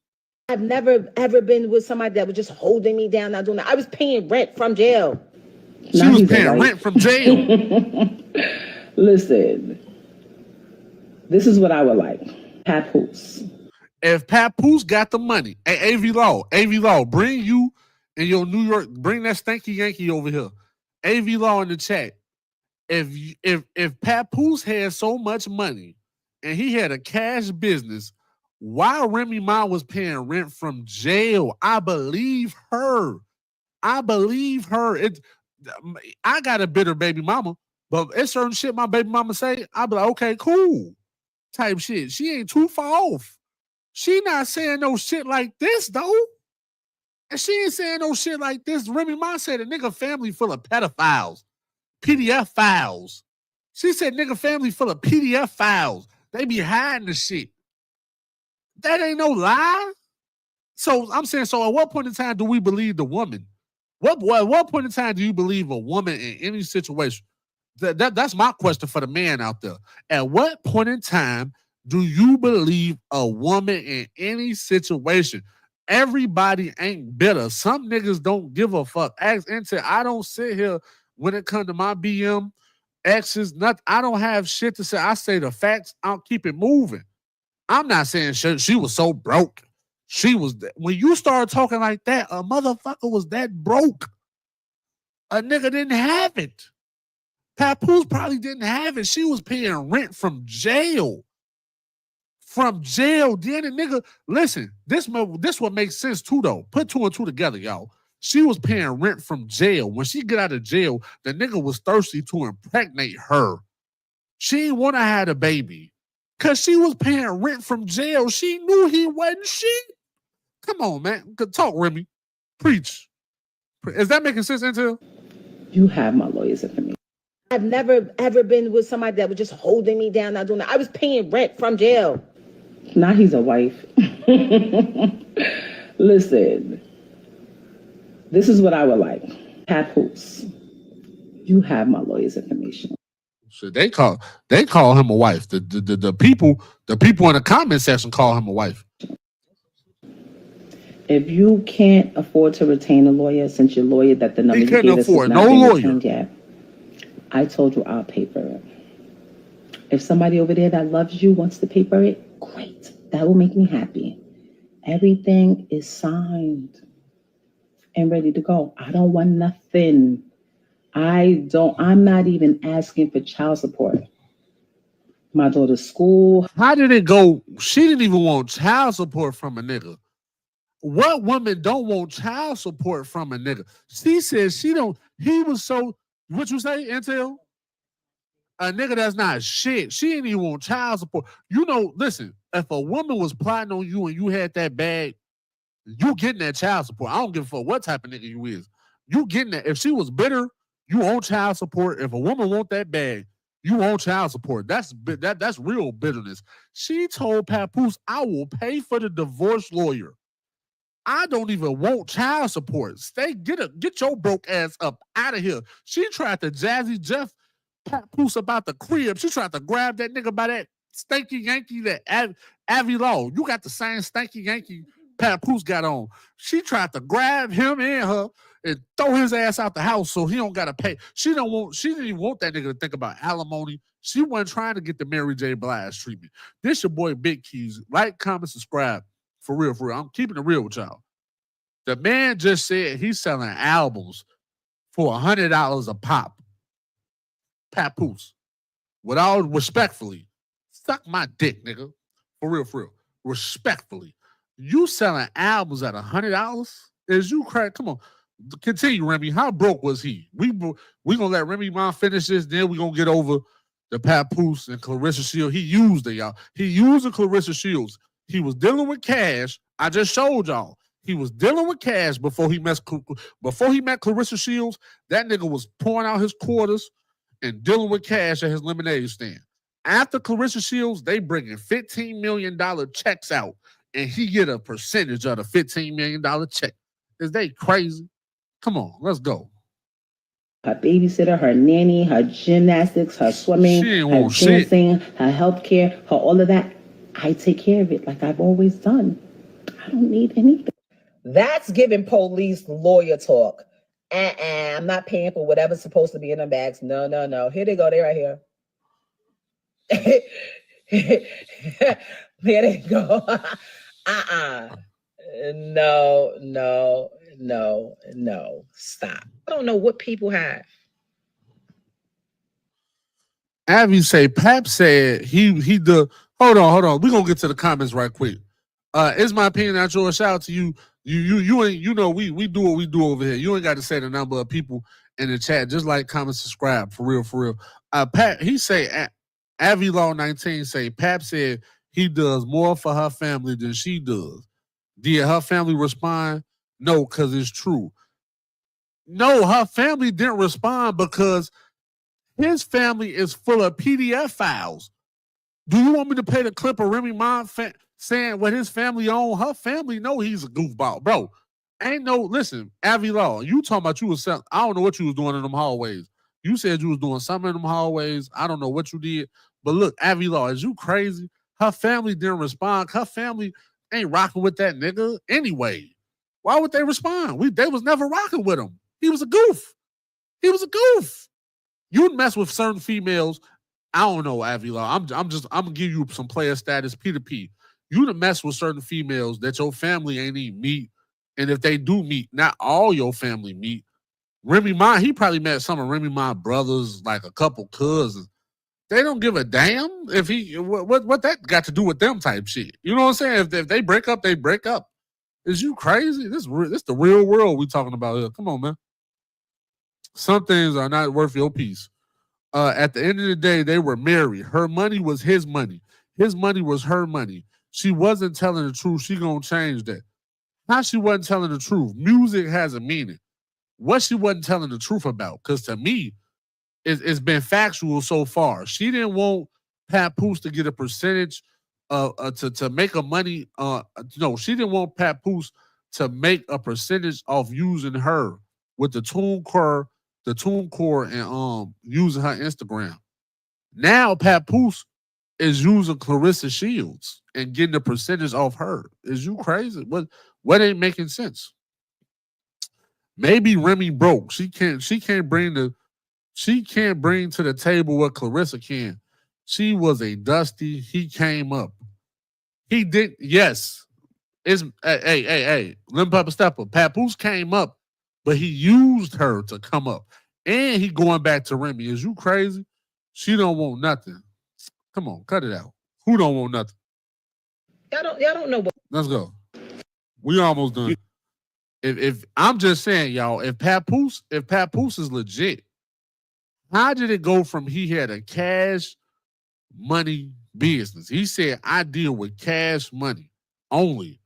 I've never, ever been with somebody that was just holding me down, not doing that. I was paying rent from jail. She was paying rent from jail. Listen. This is what I would like. Papoose. If Papoose got the money, hey, AV Law, bring you and your New York, bring that stanky Yankee over here. AV Law in the chat. If Papoose had so much money and he had a cash business, why Remy Ma was paying rent from jail? I believe her. I got a bitter baby mama, but it's certain shit my baby mama say, I be like, okay, cool. Type shit. She ain't too far off. She not saying no shit like this, though. And she ain't saying no shit like this. Remy Ma said a nigga family full of pedophiles. PDF files. She said nigga family full of PDF files. They be hiding the shit. That ain't no lie. So I'm saying, so at what point in time do we believe the woman? At what point in time do you believe a woman in any situation? That's my question for the man out there. At what point in time do you believe a woman in any situation? Everybody ain't bitter. Some niggas don't give a fuck. Ask into I don't sit here when it comes to my BM exes. I don't have shit to say. I say the facts. I'll keep it moving. I'm not saying she was so broke. She was when you start talking like that, a motherfucker was that broke. A nigga didn't have it. Papoose probably didn't have it. She was paying rent from jail. From jail. Then the nigga, listen, this what makes sense too, though. Put two and two together, y'all. She was paying rent from jail. When she get out of jail, the nigga was thirsty to impregnate her. She didn't want to have a baby. Because she was paying rent from jail. She knew he wasn't shit. Come on, man. Talk, Remy. Preach. Is that making sense, Intel? You have my lawyer's information. I've never, ever been with somebody that was just holding me down, not doing that. I was paying rent from jail. Now he's a wife. Listen. This is what I would like. Papoose. You have my lawyer's information. So they call him a wife. The people in the comment section call him a wife. If you can't afford to retain a lawyer, since your lawyer that the number you gave us is not been retained yet, I told you I'll paper it. If somebody over there that loves you wants to paper it, great. That will make me happy. Everything is signed. and ready to go. I don't want nothing. I'm not even asking for child support. My daughter's school. How did it go? She didn't even want child support from a nigga. What woman don't want child support from a nigga? She said she don't. He was so. What you say, Intel? A nigga that's not shit. She didn't even want child support. You know, listen. If a woman was plotting on you and you had that bag, you getting that child support. I don't give a fuck what type of nigga you is. You getting that. If she was bitter, you own child support. If a woman want that bag, you own child support. That's real bitterness. She told Papoose, I will pay for the divorce lawyer. I don't even want child support. Get your broke ass up out of here. She tried to Jazzy Jeff Papoose about the crib. She tried to grab that nigga by that stanky Yankee that Avi Law. You got the same stanky Yankee Papoose got on. She tried to grab him and her and throw his ass out the house so he don't gotta pay. She didn't even want that nigga to think about alimony. She wasn't trying to get the Mary J. Blige treatment. This your boy Big Keys. Like, comment, subscribe. For real, for real. I'm keeping it real with y'all. The man just said he's selling albums for $100 a pop. Papoose. With all respectfully, suck my dick, nigga. For real, for real. Respectfully. You selling albums at $100? Is you crack? Come on. Continue, Remy. How broke was he? We gonna let Remy Ma finish this, then we gonna get over the Papoose and Claressa Shields. He used it, y'all. He used the Claressa Shields. He was dealing with cash. I just showed y'all. He was dealing with cash before he met Claressa Shields. That nigga was pouring out his quarters and dealing with cash at his lemonade stand. After Claressa Shields, they bringing $15 million checks out, and he get a percentage of the $15 million check. Is they crazy? Come on, let's go. Her babysitter, her nanny, her gymnastics, her swimming, her dancing, her healthcare, her all of that. I take care of it like I've always done. I don't need anything. That's giving police lawyer talk. I'm not paying for whatever's supposed to be in the bags. No. Here they go. They right here. There they go. No. Stop. I don't know what people have. Avi say, Pap said he the. Hold on. We're gonna get to the comments right quick. It's my opinion, not yours. Shout out to you. You ain't, you know, we do what we do over here. You ain't got to say the number of people in the chat. Just like, comment, subscribe. For real. Pat, he say, Avi Law 19 say, Pap said he does more for her family than she does. Did her family respond? No, because it's true. No, her family didn't respond because his family is full of PDF files. Do you want me to play the clip of Remy Ma saying what his family own? Her family know he's a goofball, bro. Listen, Avi Law, you talking about you was selling. I don't know what you was doing in them hallways. You said you was doing something in them hallways. I don't know what you did. But look, Avi Law, is you crazy? Her family didn't respond. Her family ain't rocking with that nigga anyway. Why would they respond? They was never rocking with him. He was a goof. You'd mess with certain females. I don't know, Avi Law. I'm gonna give you some player status P2P. You to mess with certain females that your family ain't even meet. And if they do meet, not all your family meet. Remy Ma, he probably met some of Remy Ma brothers, like a couple cousins. They don't give a damn if what that got to do with them type shit. You know what I'm saying? If they break up, they break up. Is you crazy? This the real world we talking about here. Come on, man. Some things are not worth your peace. At the end of the day, they were married. Her money was his money. His money was her money. She wasn't telling the truth. She gonna change that. How she wasn't telling the truth? Music has a meaning. What she wasn't telling the truth about? Because to me, it's been factual so far. She didn't want Papoose to get a percentage to make a money. No, she didn't want Papoose to make a percentage off using her with the TuneCore and using her Instagram. Now Papoose is using Claressa Shields and getting a percentage off her. Is you crazy? What ain't making sense? Maybe Remy broke. She can't bring to the table what Claressa can. She was a dusty. He came up. He did. Yes. It's hey. Lim Papa Stepper. Papoose came up But he used her to come up. And he going back to Remy. Is you crazy? She don't want nothing. Come on, cut it out. Who don't want nothing? Y'all don't know what. Let's go. We almost done. If I'm just saying, y'all, if Papoose is legit, how did it go from he had a cash money business? He said, I deal with cash money only.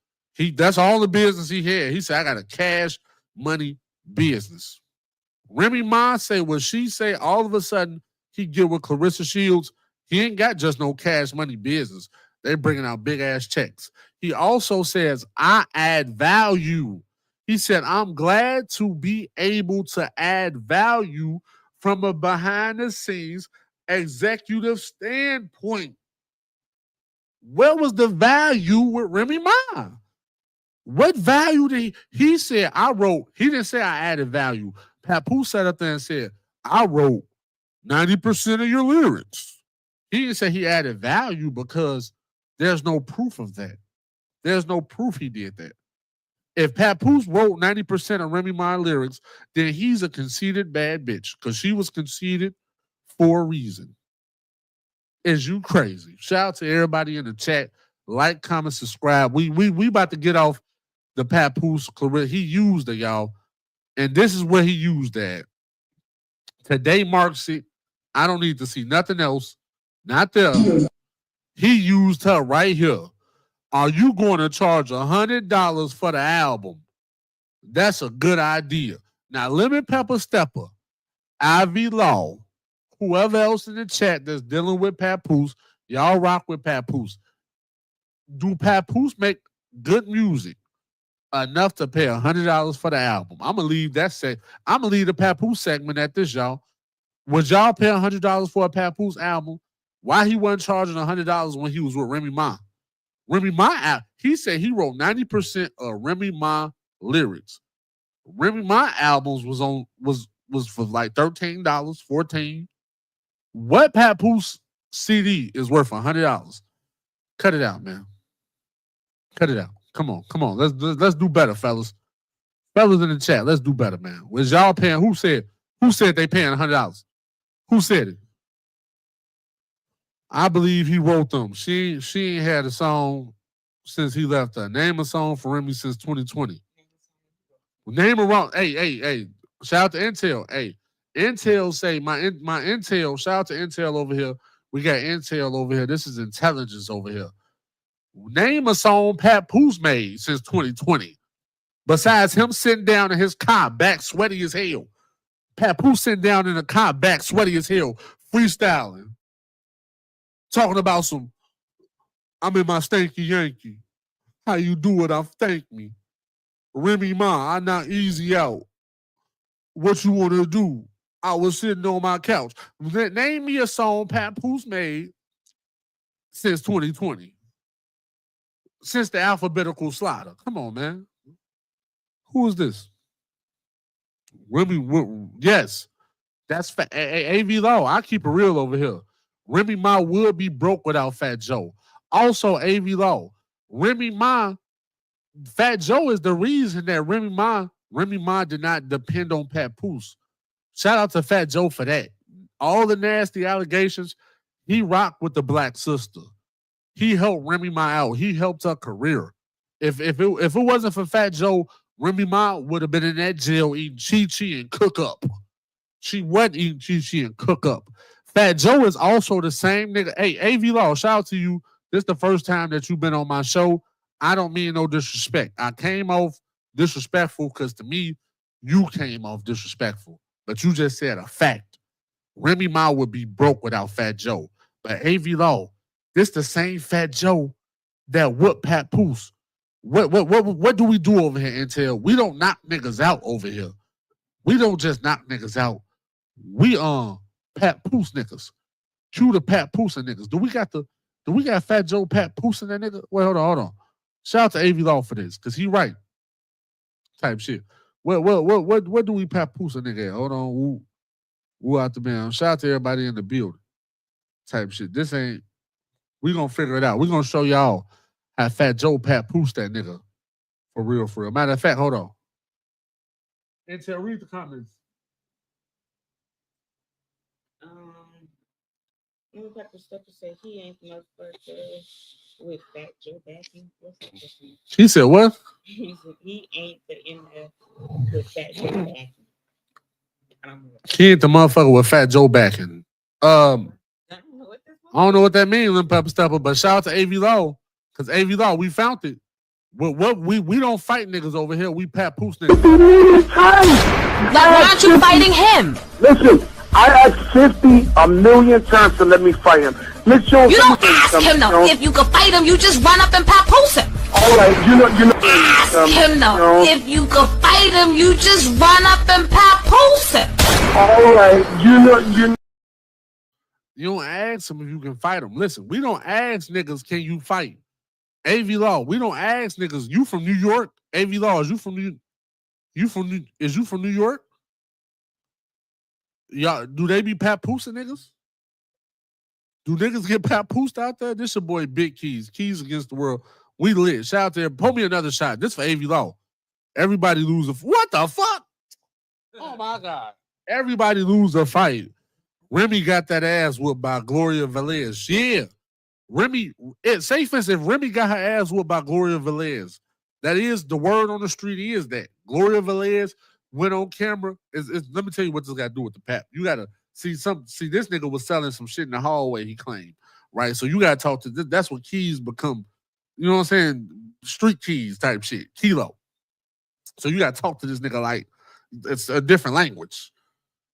That's all the business he had. He said, I got a cash money business. Remy Ma say what she say, all of a sudden he get with Claressa Shields. He ain't got just no cash money business. They bringing out big ass checks. He also says, I add value. He said, I'm glad to be able to add value from a behind the scenes executive standpoint. Where was the value with Remy Ma? What value did he said, I wrote, he didn't say I added value. Papoose sat up there and said, I wrote 90% of your lyrics. He didn't say he added value because there's no proof of that. There's no proof he did that. If Papoose wrote 90% of Remy Ma lyrics, then he's a conceited bad bitch because she was conceited for a reason. Is you crazy? Shout out to everybody in the chat. Like, comment, subscribe. We about to get off the Papoose. He used it, y'all. And this is where he used that. Today marks it. I don't need to see nothing else. Not there. He used her right here. Are you going to charge $100 for the album? That's a good idea. Now, Lemon Pepper Stepper, Ivy Law, whoever else in the chat that's dealing with Papoose, y'all rock with Papoose. Do Papoose make good music enough to pay $100 for the album? I'm gonna leave that I'm gonna leave the Papoose segment at this, y'all. Would y'all pay $100 for a Papoose album? Why he wasn't charging $100 when he was with Remy Ma? Remy Ma, he said he wrote 90% of Remy Ma lyrics. Remy Ma albums was for like $13, $14. What Papoose CD is worth $100? Cut it out, man. Cut it out. Come on. Let's do better, fellas. Fellas in the chat, let's do better, man. Was y'all paying? Who said they paying $100? Who said it? I believe he wrote them. She ain't had a song since he left her. Name a song for Remy since 2020. Name around. Hey. Shout out to Intel. Hey, Intel say my Intel. Shout out to Intel over here. We got Intel over here. This is intelligence over here. Name a song Papoose made since 2020. Besides him sitting down in his car, back sweaty as hell. Papoose sitting down in a car, back sweaty as hell, freestyling. Talking about some, I'm in my stanky Yankee. How you do it? I thank me. Remy Ma, I not easy out. What you want to do? I was sitting on my couch. Name me a song Papoose made since 2020. Since the alphabetical slider. Come on, man. Who is this? Remy, yes. That's AV Law. I keep it real over here. Remy Ma would be broke without Fat Joe. Also, AV Law. Remy Ma, Fat Joe is the reason that Remy Ma did not depend on Papoose. Shout out to Fat Joe for that. All the nasty allegations, he rocked with the black sister. He helped Remy Ma out. He helped her career. If it wasn't for Fat Joe, Remy Ma would have been in that jail eating Chi-Chi and cook up. She wasn't eating Chi-Chi and cook up. Fat Joe is also the same nigga. Hey, AV Law, shout out to you. This is the first time that you've been on my show. I don't mean no disrespect. I came off disrespectful because to me, you came off disrespectful. But you just said a fact. Remy Ma would be broke without Fat Joe. But AV Law, this the same Fat Joe that whooped Papoose. What do we do over here, Intel? We don't knock niggas out over here. We don't just knock niggas out. We Papoose niggas. Cue the Papoose niggas. Do we got Fat Joe Papoose in that nigga? Wait, hold on. Shout out to AV Law for this, because he right. Type shit. What do we Papoose a nigga at? Hold on. Woo out the man. Shout out to everybody in the building. Type shit. This ain't, we gonna figure it out. We gonna show y'all how Fat Joe Papoose that nigga. For real. Matter of fact, hold on. And tell read the comments. Pepper Stepper said he ain't the motherfucker with Fat Joe backing. What's that? He said what? He said he ain't the MF with Fat Joe backing. He ain't the motherfucker with Fat Joe backing. I don't know what that means, Lim Pepper Stepper, but shout out to AV Law. Because AV Law, we found it. We don't fight niggas over here. We Papoose niggas. Why aren't you fighting him? Listen, I asked 50 a million times to let me fight him. Miss Jones, you don't ask him though. If you could fight him, you just run up and Papoose him. All right, you know. Ask him though. If you could fight him, you just run up and Papoose him. All right, you know. You don't ask him if you can fight him. Listen, we don't ask niggas, can you fight? AV Law, we don't ask niggas, you from New York? AV Law, is you from New York? Y'all, do they be Papoosing niggas? Do niggas get Papoosed out there? This your boy Big Keys. Keys against the world. We lit. Shout out there. Pull me another shot. This for AV Law. Everybody lose a what the fuck? Oh my God. Everybody lose a fight. Remy got that ass whooped by Gloria Velez. Yeah. Remy, it's safest if Remy got her ass whooped by Gloria Velez. That is the word on the street is that. Gloria Velez went on camera. Let me tell you what this got to do with the Pap. You got to see this nigga was selling some shit in the hallway, he claimed. Right? So you got to talk to this. That's what keys become. You know what I'm saying? Street keys type shit. Kilo. So you got to talk to this nigga like it's a different language.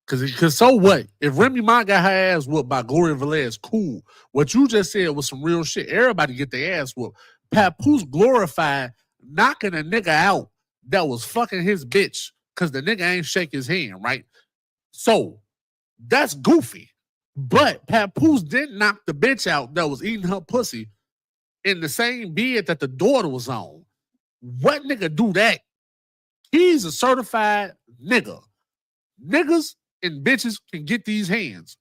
Cause so what? If Remy Ma got her ass whooped by Gloria Velez, cool. What you just said was some real shit. Everybody get their ass whooped. Papoose glorified knocking a nigga out that was fucking his bitch because the nigga ain't shake his hand, right? So that's goofy. But Papoose didn't knock the bitch out that was eating her pussy in the same bed that the daughter was on. What nigga do that? He's a certified nigga. Niggas and bitches can get these hands.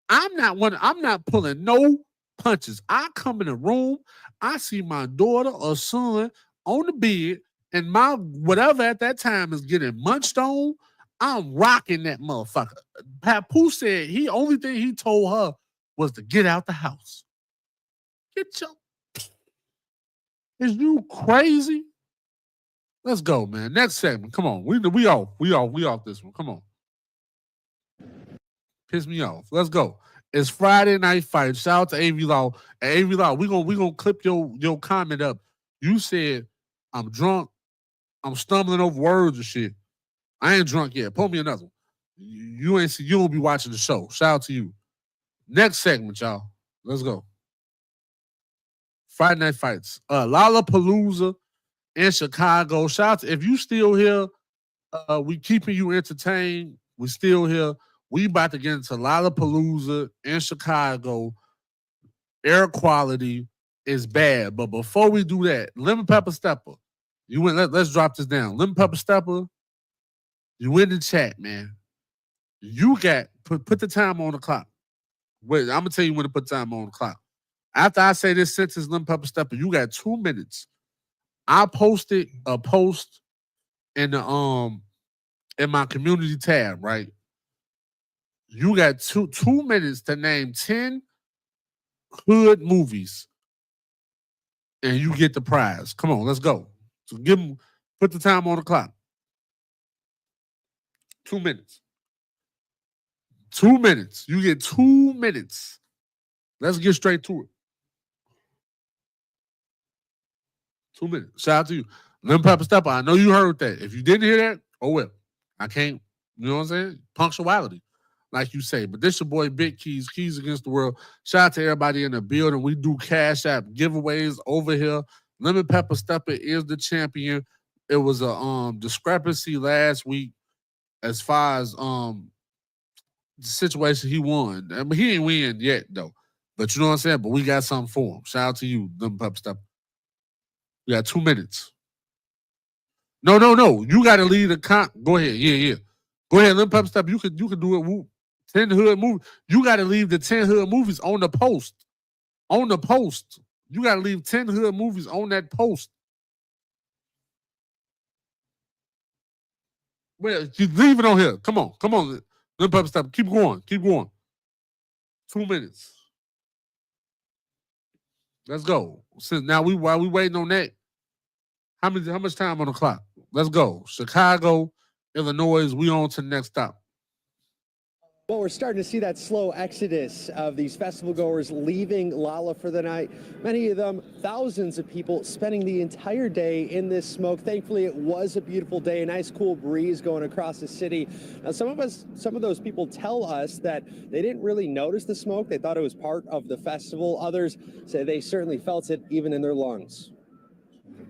I'm not pulling no punches. I come in the room, I see my daughter or son on the bed, and my whatever at that time is getting munched on, I'm rocking that motherfucker. Papoose said only thing he told her was to get out the house. Is you crazy? Let's go, man. Next segment. Come on. We off this one. Come on. Piss me off. Let's go. It's Friday Night Fight. Shout out to AV Law. And AV Law, we gonna clip your comment up. You said I'm drunk. I'm stumbling over words and shit. I ain't drunk yet. Pull me another one. You don't be watching the show. Shout out to you. Next segment, y'all. Let's go. Friday Night Fights. Lollapalooza in Chicago. Shout out to, if you still here, we keeping you entertained. We still here. We about to get into Lollapalooza in Chicago. Air quality is bad. But before we do that, Lemon Pepper Stepper, you went. Let's drop this down. Lemon Pepper Stepper, you in the chat, man. You got put the time on the clock. Wait, I'm gonna tell you when to put time on the clock. After I say this sentence, Lemon Pepper Stepper, you got 2 minutes. I posted a post in the in my community tab, right? You got two minutes to name 10 hood movies, and you get the prize. Come on, let's go. So put the time on the clock. 2 minutes. 2 minutes. You get 2 minutes. Let's get straight to it. 2 minutes. Shout out to you. Lemon Pepper Stepper, I know you heard that. If you didn't hear that, oh well. I can't, you know what I'm saying? Punctuality, like you say. But this your boy Big Keys, Keys Against the World. Shout out to everybody in the building. We do Cash App giveaways over here. Lemon Pepper Stepper is the champion. It was a discrepancy last week as far as the situation he won. I mean, he ain't win yet though. But you know what I'm saying? But we got something for him. Shout out to you, Lemon Pepper Stepper. We got 2 minutes. No. You got to leave the Go ahead. Yeah. Go ahead, Lemon Pepper Stepper. You can do it. 10 hood movies. You got to leave the 10 hood movies on the post. On the post. You got to leave 10 hood movies on that post. Well, you leave it on here. Come on. Limp Up Step. Keep going. 2 minutes. Let's go. Since now while we waiting on that, how much time on the clock? Let's go. Chicago, Illinois. We on to the next stop. Well, we're starting to see that slow exodus of these festival goers leaving Lolla for the night. Many of them, thousands of people spending the entire day in this smoke. Thankfully, it was a beautiful day, a nice cool breeze going across the city. Now, some of those people tell us that they didn't really notice the smoke. They thought it was part of the festival. Others say they certainly felt it even in their lungs.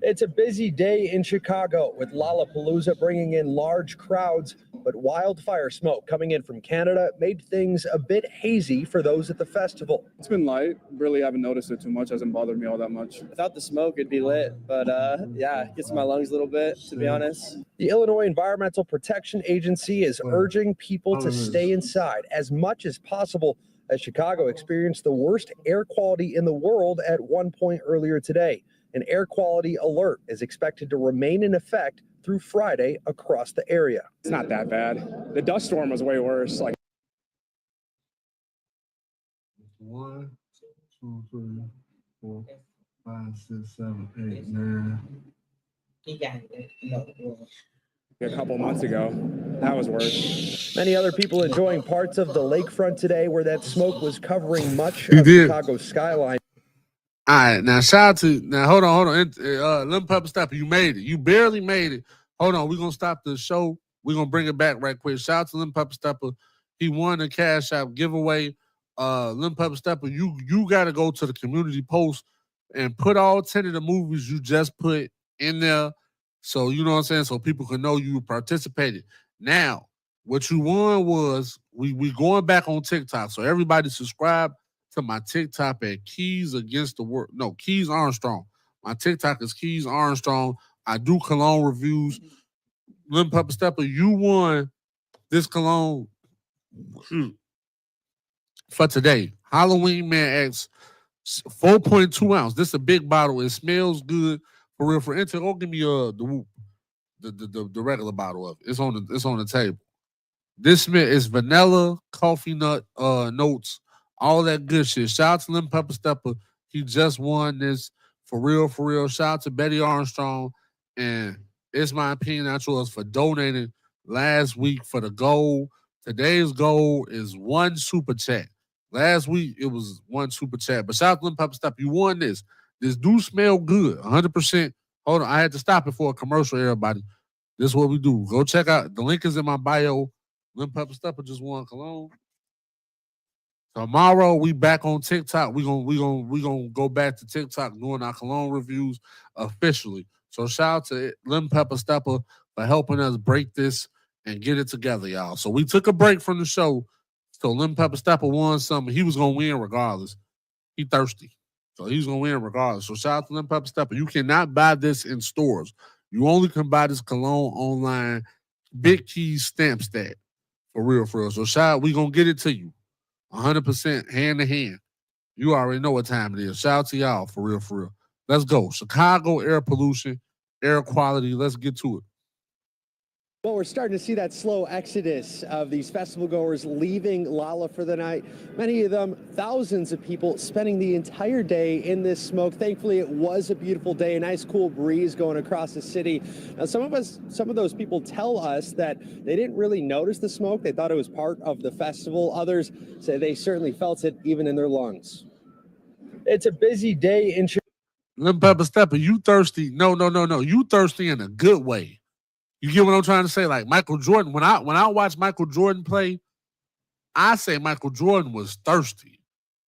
It's a busy day in Chicago with Lollapalooza bringing in large crowds, but wildfire smoke coming in from Canada made things a bit hazy for those at the festival. It's been light. Really haven't noticed it too much. Hasn't bothered me all that much. Without the smoke, it'd be lit, but yeah, it gets in my lungs a little bit, to be honest. The Illinois Environmental Protection Agency is urging people to stay inside as much as possible as Chicago experienced the worst air quality in the world at one point earlier today. An air quality alert is expected to remain in effect through Friday across the area. It's not that bad. The dust storm was way worse. Like 1, 2, 3, 4, 5, 6, 7, 8, 9. He got it. a couple months ago, that was worse. Many other people enjoying parts of the lakefront today where that smoke was covering much of Chicago's skyline. All right, now shout out to hold on. Limp Up Stepper, you made it. You barely made it. Hold on, we're gonna stop the show. We're gonna bring it back right quick. Shout out to Limp Up Stepper. He won the Cash App giveaway. Limp Up Stepper, you gotta go to the community post and put all 10 of the movies you just put in there. So you know what I'm saying? So people can know you participated. Now, what you won was we going back on TikTok. So everybody subscribe to my TikTok at Keys Against the World. No, Keys Armstrong. My TikTok is Keys Armstrong. I do cologne reviews. Limp Up Stepper, you won this cologne for today. Halloween Man X 4.2 ounce. This is a big bottle. It smells good. For real, for instance, go give me the regular bottle of it. It's on the table. This smell is vanilla, coffee nut notes, all that good shit. Shout out to Limp Pepper Stepper. He just won this for real, for real. Shout out to Betty Armstrong, and it's my opinion, not yours, for donating last week for the goal. Today's goal is 1 super chat. Last week it was 1 super chat, but shout out to Limp Pepper Stepper. You won this. This do smell good, 100%. Hold on, I had to stop it for a commercial, everybody. This is what we do. Go check out. The link is in my bio. Limp Pepper Stepper just won cologne. Tomorrow we back on TikTok. We gonna go back to TikTok doing our cologne reviews officially. So shout out to Limp Pepper Stepper for helping us break this and get it together, y'all. So we took a break from the show. So Limp Pepper Stepper won something. He was gonna win regardless. He thirsty. So he's going to win regardless. So shout out to Limp Pepper Stepper. You cannot buy this in stores. You only can buy this cologne online. Big Keys stamp stat. For real, for real. So shout out. We're going to get it to you. 100% hand to hand. You already know what time it is. Shout out to y'all. For real, for real. Let's go. Chicago air pollution, air quality. Let's get to it. Well, we're starting to see that slow exodus of these festival goers leaving Lolla for the night. Many of them, thousands of people spending the entire day in this smoke. Thankfully, it was a beautiful day, a nice cool breeze going across the city. Now, some of those people tell us that they didn't really notice the smoke. They thought it was part of the festival. Others say they certainly felt it even in their lungs. It's a busy day in Chicago. Limp Pepper Stepper, you thirsty? No. You thirsty in a good way. You get what I'm trying to say? Like Michael Jordan, when I watch Michael Jordan play, I say Michael Jordan was thirsty.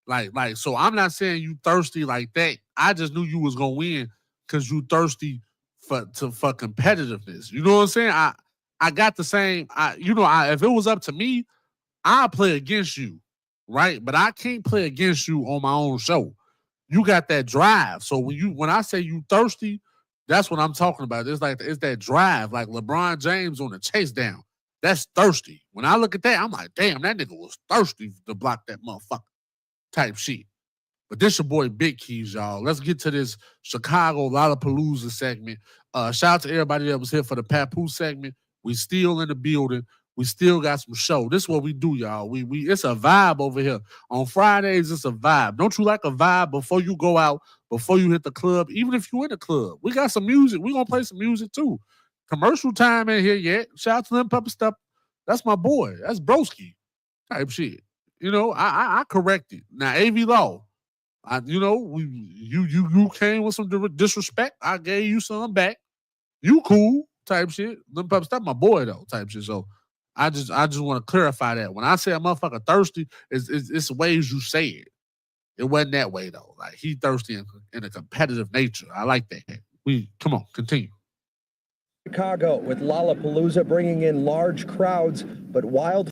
Like, so I'm not saying you thirsty like that. I just knew you was gonna win because you thirsty for competitiveness. You know what I'm saying? I got the same. If it was up to me, I'd play against you, right? But I can't play against you on my own show. You got that drive. So when I say you thirsty, that's what I'm talking about. It's that drive, like LeBron James on the chase down. That's thirsty. When I look at that, I'm like, damn, that nigga was thirsty to block that motherfucker type shit. But this your boy Big Keys, y'all. Let's get to this Chicago Lollapalooza segment. Shout out to everybody that was here for the Papoose segment. We still in the building. We still got some show. This is what we do, y'all. We it's a vibe over here. On Fridays, it's a vibe. Don't you like a vibe before you go out, before you hit the club? Even if you in the club, we got some music. We gonna play some music too. Commercial time ain't here yet. Shout out to them Pepper Step. That's my boy. That's broski type shit. You know, I corrected. Now AV Law. You came with some disrespect. I gave you some back. You cool type shit. Them Pepper Step my boy though type shit. So I just want to clarify that. When I say a motherfucker thirsty, it's ways you say it. It wasn't that way though. Like he thirsty in a competitive nature. I like that. Come on, continue. Chicago with Lollapalooza bringing in large crowds, but wild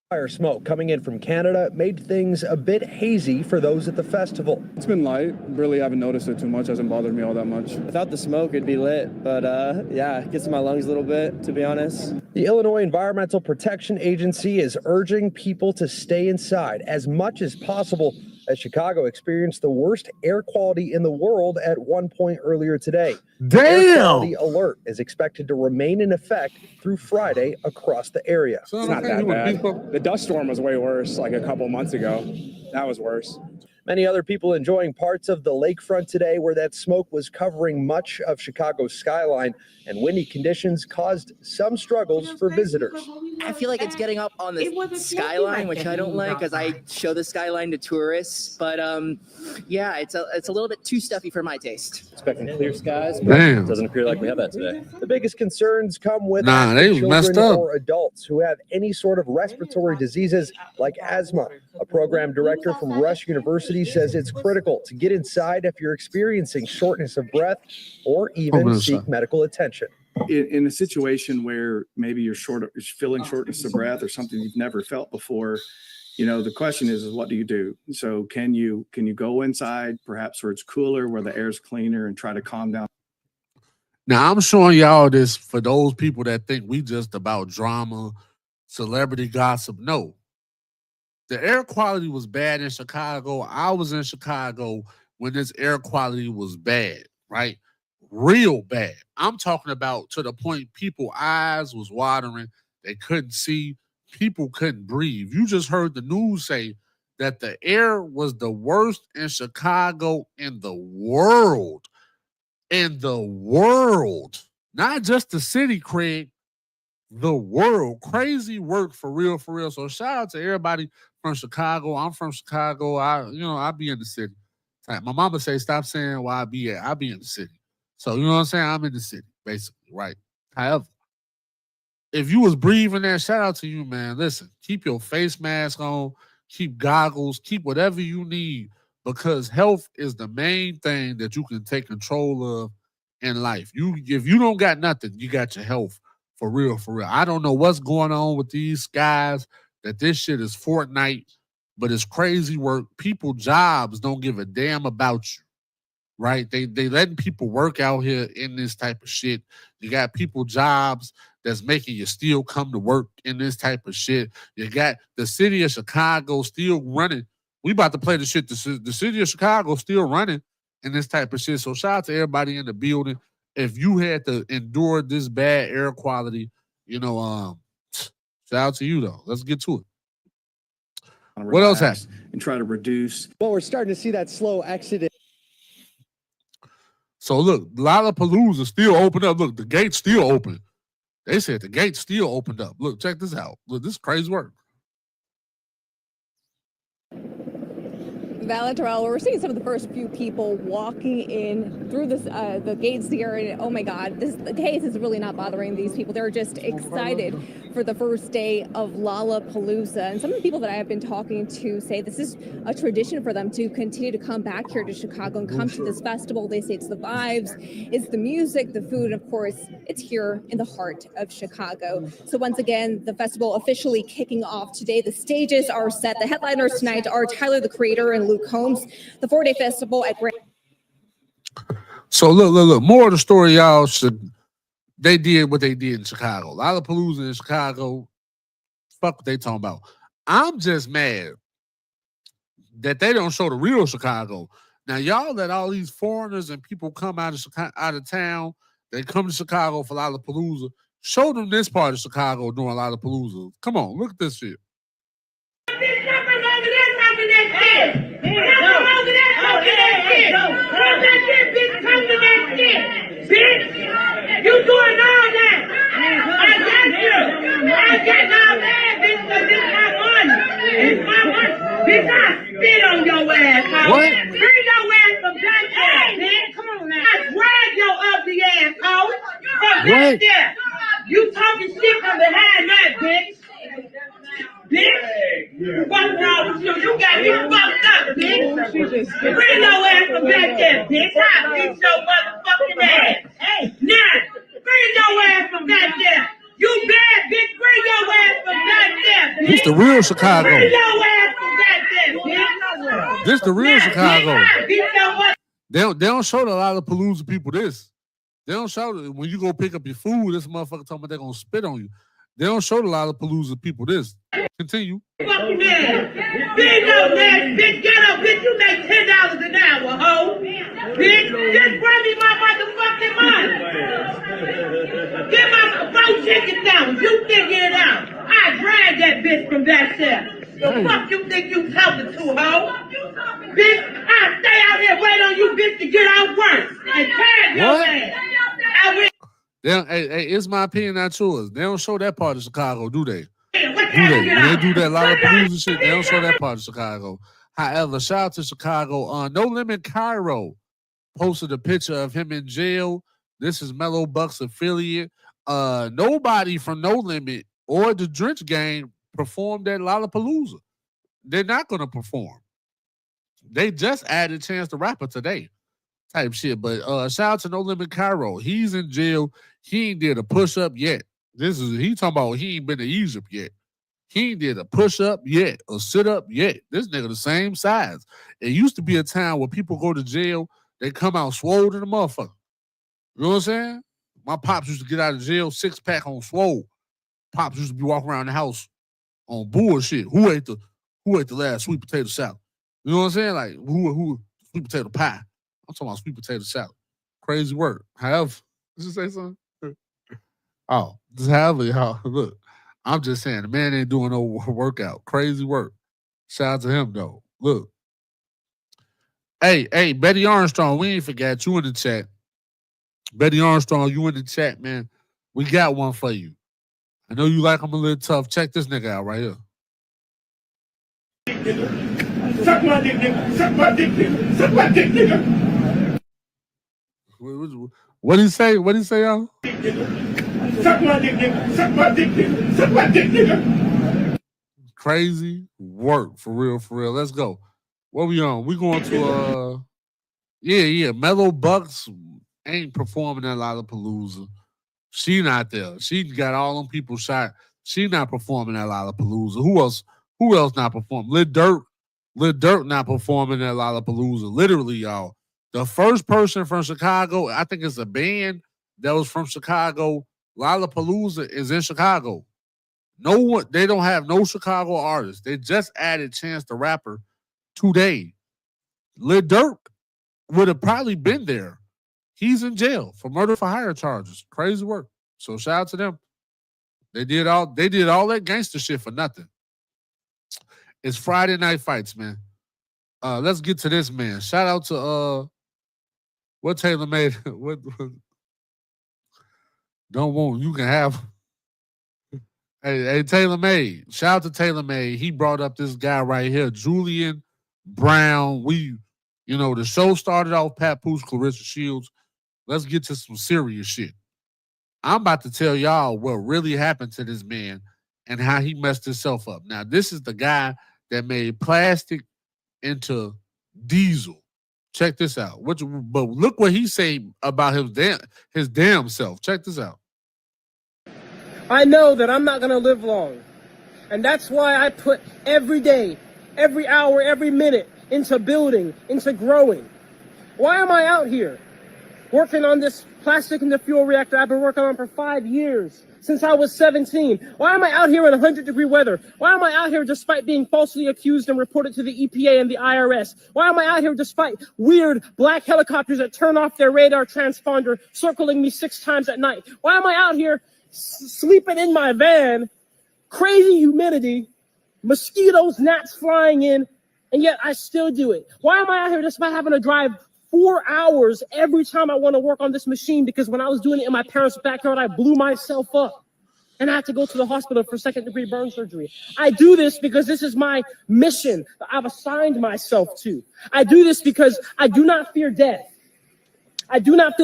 fire smoke coming in from Canada made things a bit hazy for those at the festival. It's been light. Really haven't noticed it too much. Hasn't bothered me all that much. Without the smoke, it'd be lit, but yeah, it gets in my lungs a little bit, to be honest. The Illinois Environmental Protection Agency is urging people to stay inside as much as possible as Chicago experienced the worst air quality in the world at one point earlier today. The air quality alert is expected to remain in effect through Friday across the area. It's not that bad. The dust storm was way worse like a couple months ago. That was worse. Many other people enjoying parts of the lakefront today where that smoke was covering much of Chicago's skyline, and windy conditions caused some struggles for visitors. I feel like it's getting up on the skyline, which I don't like as I show the skyline to tourists. But yeah, it's a little bit too stuffy for my taste. Expecting clear skies, but it doesn't appear like we have that today. The biggest concerns come with they messed children up. or adults who have any sort of respiratory diseases like asthma. A program director from Rush University says it's critical to get inside if you're experiencing shortness of breath or even seek medical attention. In a situation where maybe you're feeling shortness of breath or something you've never felt before, you know, the question is what do you do? So can you go inside, perhaps where it's cooler, where the air's cleaner, and try to calm down? Now I'm showing y'all this for those people that think we just about drama, celebrity gossip. No. The air quality was bad in Chicago. I was in Chicago when this air quality was bad, right? Real bad. I'm talking about to the point people's eyes was watering. They couldn't see. People couldn't breathe. You just heard the news say that the air was the worst in Chicago in the world. In the world. Not just the city, Craig. The world. Crazy work for real, for real. So shout out to everybody from Chicago. I'm from Chicago. I be in the city. My mama say, stop saying where I be at. I be in the city. So you know what I'm saying? I'm in the city, basically, right? However, if you was breathing that, shout out to you, man. Listen, keep your face mask on, keep goggles, keep whatever you need, because health is the main thing that you can take control of in life. If you don't got nothing, you got your health. For real, for real. I don't know what's going on with these guys, that this shit is Fortnite, but it's crazy work. People jobs don't give a damn about you, right? They letting people work out here in this type of shit. You got people jobs that's making you still come to work in this type of shit. You got the city of Chicago still running. We about to play the shit. The city of Chicago still running in this type of shit. So shout out to everybody in the building. If you had to endure this bad air quality, you know, shout out to you though. Let's get to it. What else happened? And try to reduce. Well, we're starting to see that slow exodus. So look, Lollapalooza still open up. Look, the gate's still open. They said the gate still opened up. Look, check this out. Look, this is crazy work. Valaterrell, we're seeing some of the first few people walking in through this, the gates here, and oh my God, the haze is really not bothering these people. They're just excited for the first day of Lollapalooza. And some of the people that I have been talking to say this is a tradition for them to continue to come back here to Chicago and come to this festival. They say it's the vibes, it's the music, the food, and of course, it's here in the heart of Chicago. So once again, the festival officially kicking off today. The stages are set. The headliners tonight are Tyler, the Creator, and Luke Combs. The 4-day festival at Grand. So look. More of the story, y'all. They did what they did in Chicago. Lollapalooza in Chicago. Fuck what they talking about. I'm just mad that they don't show the real Chicago. Now, y'all let all these foreigners and people come out of town They come to Chicago for Lollapalooza. Show them this part of Chicago doing Lollapalooza. Come on, look at this shit. You doing all that? I got you. I got all that, bitch, because it's my money. It's my money. Bitch, I spit on your ass, hoe. What? Bring your ass from back there, bitch. Come on now. I drag your ugly ass, hoe. From back there. You talking shit from behind that, bitch. Bitch, what's wrong with you? You got me fucked up, bitch. Bring your ass from back there, bitch. I'll beat your motherfucking ass. Hey, now, bring your ass from back there. You bad, bitch. Bring your ass from back there, bitch. This the real Chicago. Bring your ass from back there, bitch. This the real Chicago. I'll beat your mother. They don't show a lot of Palooza people this. They don't show when you go pick up your food, this motherfucker talking about they're going to spit on you. They don't show a lot of Palooza people this. Continue. Fucking ass. Big old ass, bitch. Get up, bitch. You make $10 an hour, hoe. Bitch, just bring me my motherfucking money. Get my 4 chicken sandwich. You figure it out. I drag that bitch from that there. The fuck you think you talking to, hoe? Bitch, I stay out here waiting on you, bitch, to get out work and tag your ass. I will. Hey, it's my opinion, not yours. They don't show that part of Chicago, do they? When they do that Lollapalooza shit, they don't show that part of Chicago. However, shout out to Chicago. No Limit Cairo posted a picture of him in jail. This is Mellow Buck's affiliate. Nobody from No Limit or the Didnt gang performed at Lollapalooza. They're not going to perform. They just added Chance the Rapper today. Type shit. But shout out to No Limit Cairo. He's in jail. He ain't did a push-up yet. He talking about he ain't been to Egypt yet. He ain't did a push-up yet, a sit-up yet. This nigga the same size. It used to be a time where people go to jail, they come out swole in the motherfucker. You know what I'm saying? My pops used to get out of jail, 6-pack on swole. Pops used to be walking around the house on bullshit. Who ate the last sweet potato salad? You know what I'm saying? Like, who sweet potato pie? I'm talking about sweet potato salad. Crazy word. However, did you say something? Oh, however, look, I'm just saying, the man ain't doing no workout. Crazy work. Shout out to him, though. Look. Hey, Betty Armstrong, we ain't forgot you in the chat. Betty Armstrong, you in the chat, man. We got one for you. I know you like him a little tough. Check this nigga out right here. Suck my dick, nigga. Suck my dick, nigga. Suck my dick, nigga. What did he say? What did he say, y'all? Suck my dick, nigga. Suck my dick, nigga. Suck my dick, nigga. Crazy work. For real. Let's go. What we on? We going to, Mellow Bucks ain't performing at Lollapalooza. She not there. She got all them people shot. She not performing at Lollapalooza. Who else not performing? Lil Durk not performing at Lollapalooza. Literally, y'all. The first person from Chicago, I think it's a band that was from Chicago. Lollapalooza is in Chicago. No one, they don't have no Chicago artists. They just added Chance the Rapper today. Lil Durk would have probably been there. He's in jail for murder for hire charges. Crazy work. So shout out to them. They did all that gangster shit for nothing. It's Friday Night Fights, man. Let's get to this, man. Shout out to what Taylor made. What don't want you can have. Hey, Taylor Made. Shout out to Taylor Made. He brought up this guy right here, Julian Brown. The show started off Papoose, Claressa Shields. Let's get to some serious shit. I'm about to tell y'all what really happened to this man and how he messed himself up. Now, this is the guy that made plastic into diesel. Check this out. But look what he said about his damn self. Check this out. I know that I'm not going to live long. And that's why I put every day, every hour, every minute into building, into growing. Why am I out here working on this plastic in the fuel reactor I've been working on for 5 years? since I was 17? Why am I out here in 100-degree weather? Why am I out here despite being falsely accused and reported to the EPA and the IRS? Why am I out here despite weird black helicopters that turn off their radar transponder circling me 6 times at night? Why am I out here sleeping in my van, crazy humidity, mosquitoes, gnats flying in, and yet I still do it? Why am I out here despite having to drive 4 hours every time I want to work on this machine? Because when I was doing it in my parents' backyard, I blew myself up and I had to go to the hospital for 2nd-degree burn surgery. I do this because this is my mission that I've assigned myself to. I do this because I do not fear death. I do not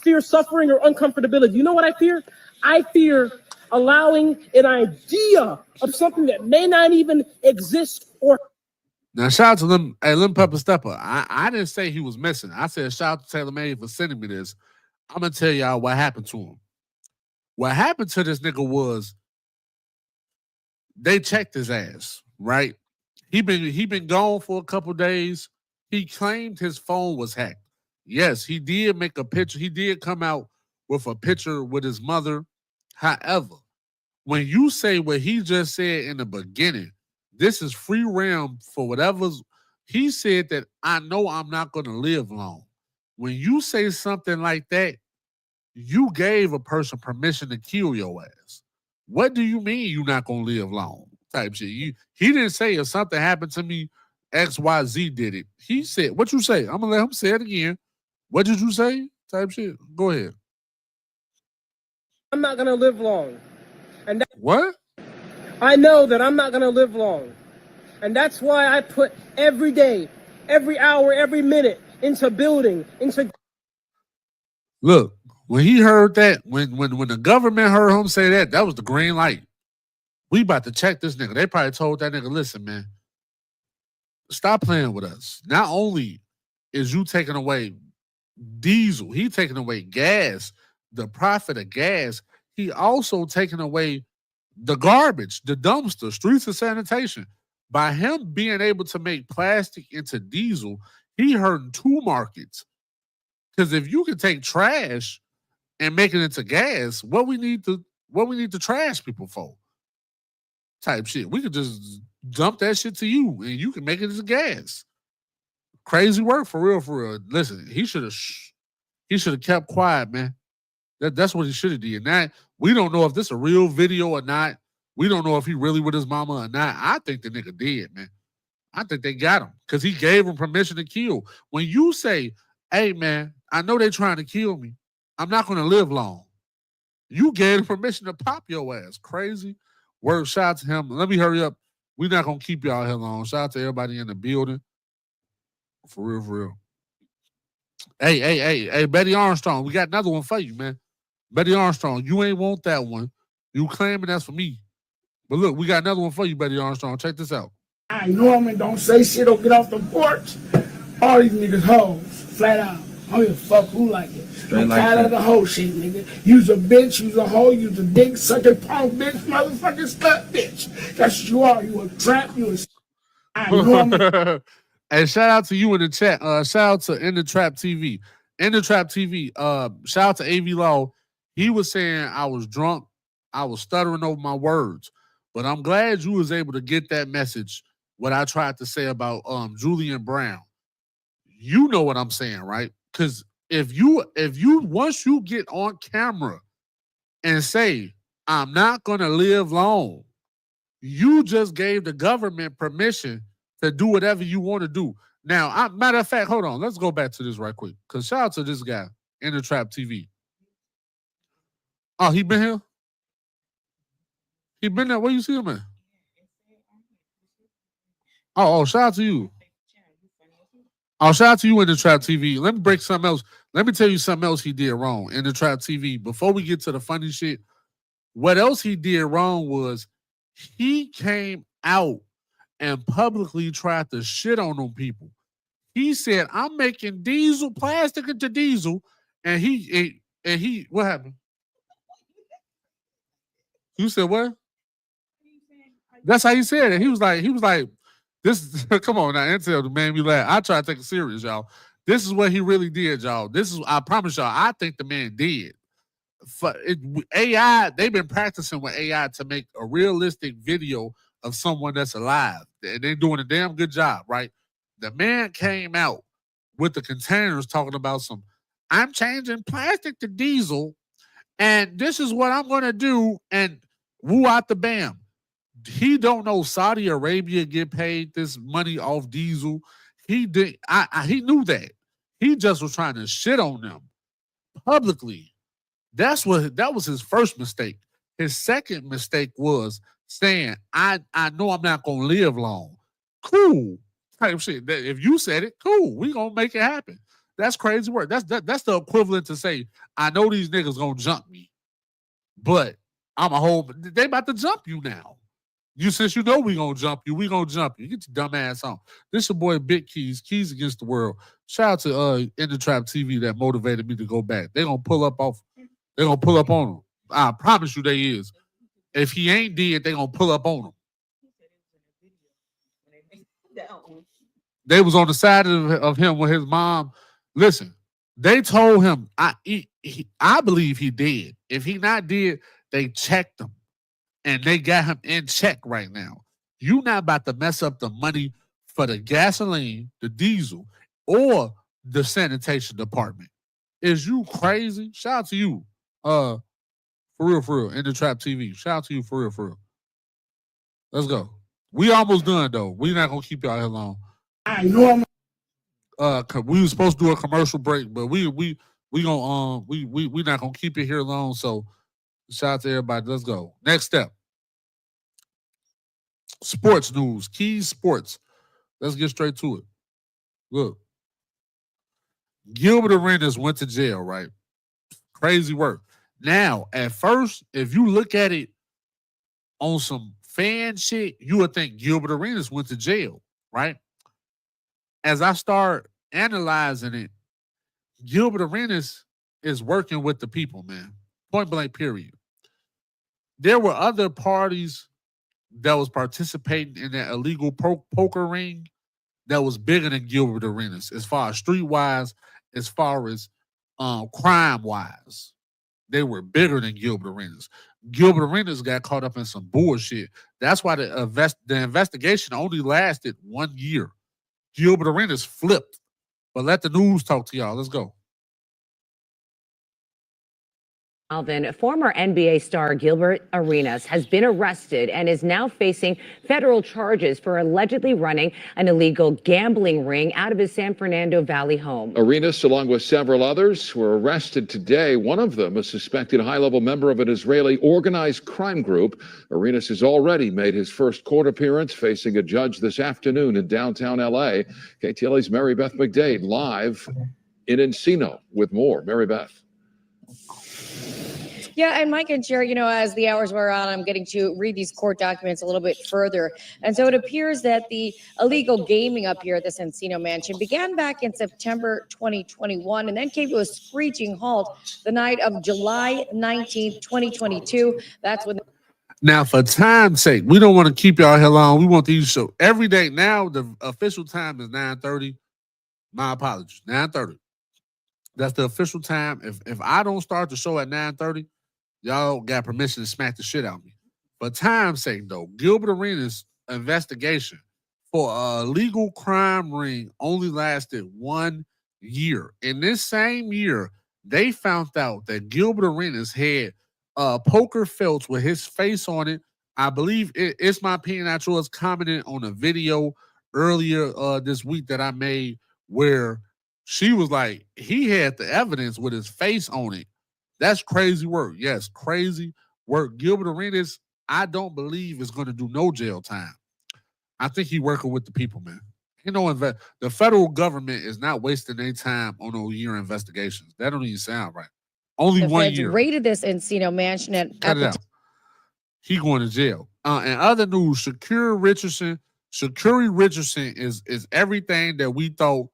fear suffering or uncomfortability. You know what I fear? I fear allowing an idea of something that may not even exist or. Now, shout out to them. Hey, Lim Pepper Stepper. I didn't say he was missing. I said shout out to Taylor May for sending me this. I'm gonna tell y'all what happened to him. What happened to this nigga was they checked his ass, right? He been gone for a couple days. He claimed his phone was hacked. Yes, he did make a picture. He did come out with a picture with his mother. However, when you say what he just said in the beginning, this is free realm for whatever's. He said that I know I'm not going to live long. When you say something like that, you gave a person permission to kill your ass. What do you mean you're not going to live long? Type shit. He didn't say if something happened to me, XYZ did it. He said, what you say? I'm going to let him say it again. What did you say? Type shit. Go ahead. I'm not going to live long. And what? I know that I'm not going to live long. And that's why I put every day, every hour, every minute into building, into. Look, when he heard that, when the government heard him say that, that was the green light. We about to check this nigga. They probably told that nigga, listen, man, stop playing with us. Not only is you taking away diesel, he taking away gas, the profit of gas. He also taking away the garbage, the dumpster, streets of sanitation. By him being able to make plastic into diesel, he hurting 2 markets. Because if you can take trash and make it into gas, what we need to trash people for? Type shit. We could just dump that shit to you and you can make it into gas. Crazy work for real, for real. Listen, he should have kept quiet, man. That's what he should have did. Now, we don't know if this is a real video or not. We don't know if he really with his mama or not. I think the nigga did, man. I think they got him because he gave him permission to kill. When you say, hey, man, I know they're trying to kill me. I'm not going to live long. You gave him permission to pop your ass. Crazy. Word, shout out to him. Let me hurry up. We're not going to keep y'all here long. Shout out to everybody in the building. For real, for real. Hey, Betty Armstrong, we got another one for you, man. Betty Armstrong, you ain't want that one. You claiming that's for me. But look, we got another one for you, Betty Armstrong. Check this out. I normally don't say shit or get off the porch. All these niggas hoes, flat out. I don't give a fuck who like it. I'm tired of the whole shit, nigga. You's a bitch, you's a hoe, you's a dick sucking punk bitch, motherfucking slut bitch. That's what you are. You a trap, you a. I normally. And shout out to you in the chat. Shout out to In the Trap TV. In the Trap TV. Shout out to AV Law. He was saying I was drunk. I was stuttering over my words. But I'm glad you was able to get that message, what I tried to say about Julian Brown. You know what I'm saying, right? Because if you once you get on camera and say, I'm not going to live long, you just gave the government permission to do whatever you want to do. Now, matter of fact, hold on. Let's go back to this right quick. Because shout out to this guy, In the Trap TV. Oh, he been here? He been there? Where you see him at? Oh, shout out to you. Oh, shout out to you, In the Trap TV. Let me break something else. Let me tell you something else he did wrong, In the Trap TV. Before we get to the funny shit, what else he did wrong was he came out and publicly tried to shit on them people. He said, I'm making diesel, plastic into diesel, and he what happened? You said what? That's how he said it. He was like, this, come on now, Intel made me laugh. I try to take it serious, y'all. This is what he really did, y'all. I promise y'all, I think the man did. AI, they've been practicing with AI to make a realistic video of someone that's alive. And they're doing a damn good job, right? The man came out with the containers talking about I'm changing plastic to diesel, and this is what I'm going to do, and woo out the bam. He don't know Saudi Arabia get paid this money off diesel. He did. He knew that. He just was trying to shit on them publicly. That was his first mistake. His second mistake was saying, I know I'm not gonna live long. Cool. Type shit. If you said it, cool. We gonna make it happen. That's crazy work. That's the equivalent to say, I know these niggas gonna jump me, but they about to jump you now. Since you know we gonna jump you, we gonna jump you. Get your dumb ass on. This your boy Big Keys Against the World. Shout out to In the Trap TV that motivated me to go back. They're gonna pull up on him. I promise you they is. If he ain't dead, they gonna pull up on him. They was on the side of him with his mom. Listen, they told him, I believe he dead. If he not dead, they checked him. And they got him in check right now. You not about to mess up the money for the gasoline, the diesel, or the sanitation department. Is you crazy? Shout out to you. For real. In the Trap TV. Shout out to you for real. Let's go. We almost done though. We not gonna keep y'all here long. I know we were supposed to do a commercial break, but we gonna we not gonna keep it here long. So shout out to everybody. Let's go. Next step. Sports news. Keys Sports. Let's get straight to it. Look. Gilbert Arenas went to jail, right? Crazy work. Now, at first, if you look at it on some fan shit, you would think Gilbert Arenas went to jail, right? As I start analyzing it, Gilbert Arenas is working with the people, man. Point blank, period. There were other parties that was participating in that illegal poker ring that was bigger than Gilbert Arenas as far as streetwise, as far as crime-wise. They were bigger than Gilbert Arenas. Gilbert Arenas got caught up in some bullshit. That's why the investigation only lasted 1 year. Gilbert Arenas flipped. But let the news talk to y'all. Let's go. Alvin, former NBA star Gilbert Arenas has been arrested and is now facing federal charges for allegedly running an illegal gambling ring out of his San Fernando Valley home. Arenas, along with several others, were arrested today. One of them, a suspected high-level member of an Israeli organized crime group. Arenas has already made his first court appearance, facing a judge this afternoon in downtown L.A. KTLA's Mary Beth McDade live in Encino with more. Mary Beth. Yeah, and Mike and Jerry, as the hours wear on, I'm getting to read these court documents a little bit further. And so it appears that the illegal gaming up here at this Encino mansion began back in September 2021 and then came to a screeching halt the night of July 19th, 2022. That's when. Now, for time's sake, we don't want to keep y'all here long. We want these show every day. Now, the official time is 9:30. My apologies, 9:30. That's the official time. If I don't start the show at 9:30, y'all got permission to smack the shit out of me. For time's sake, though, Gilbert Arenas' investigation for a legal crime ring only lasted 1 year. In this same year, they found out that Gilbert Arenas had poker felts with his face on it. I believe it's my opinion. I was commenting on a video earlier this week that I made where she was like, he had the evidence with his face on it. That's crazy work. Yes, crazy work. Gilbert Arenas, I don't believe is going to do no jail time. I think he's working with the people, man. The federal government is not wasting their time on those year investigations. That don't even sound right. Only the 1 feds year. raided this Encino mansion at Cut it the out. He going to jail. And other news, Sha'Carri Richardson is everything that we thought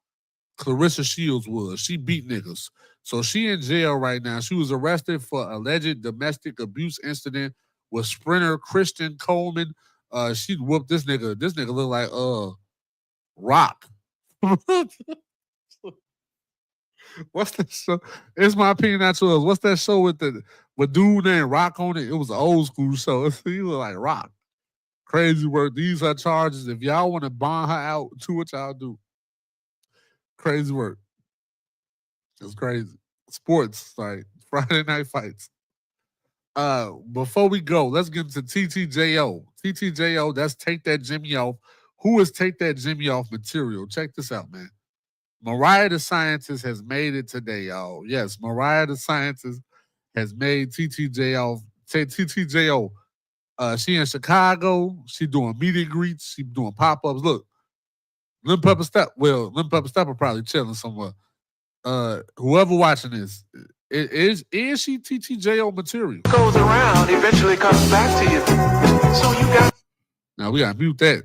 Claressa Shields was. She beat niggas. So she in jail right now. She was arrested for alleged domestic abuse incident with sprinter Christian Coleman. She whooped this nigga. This nigga look like Rock. What's that show? It's my opinion, not yours. What's that show with dude named Rock on it? It was an old school show. He was like Rock. Crazy work. These are charges. If y'all want to bond her out, do what y'all do. Crazy work. It's crazy. Sports, like Friday night fights. Before we go, let's get into TTJO. TTJO, that's Take That Jimmy Off. Who is Take That Jimmy Off material? Check this out, man. Mariah the Scientist has made it today, y'all. Yes, Mariah the Scientist has made TTJO. She in Chicago. She doing meet and greets. She doing pop-ups. Look, Lim Pepper Step are probably chilling somewhere. Whoever watching this, is she TTJO material? Goes around, eventually comes back to you. So you got. Now we gotta mute that.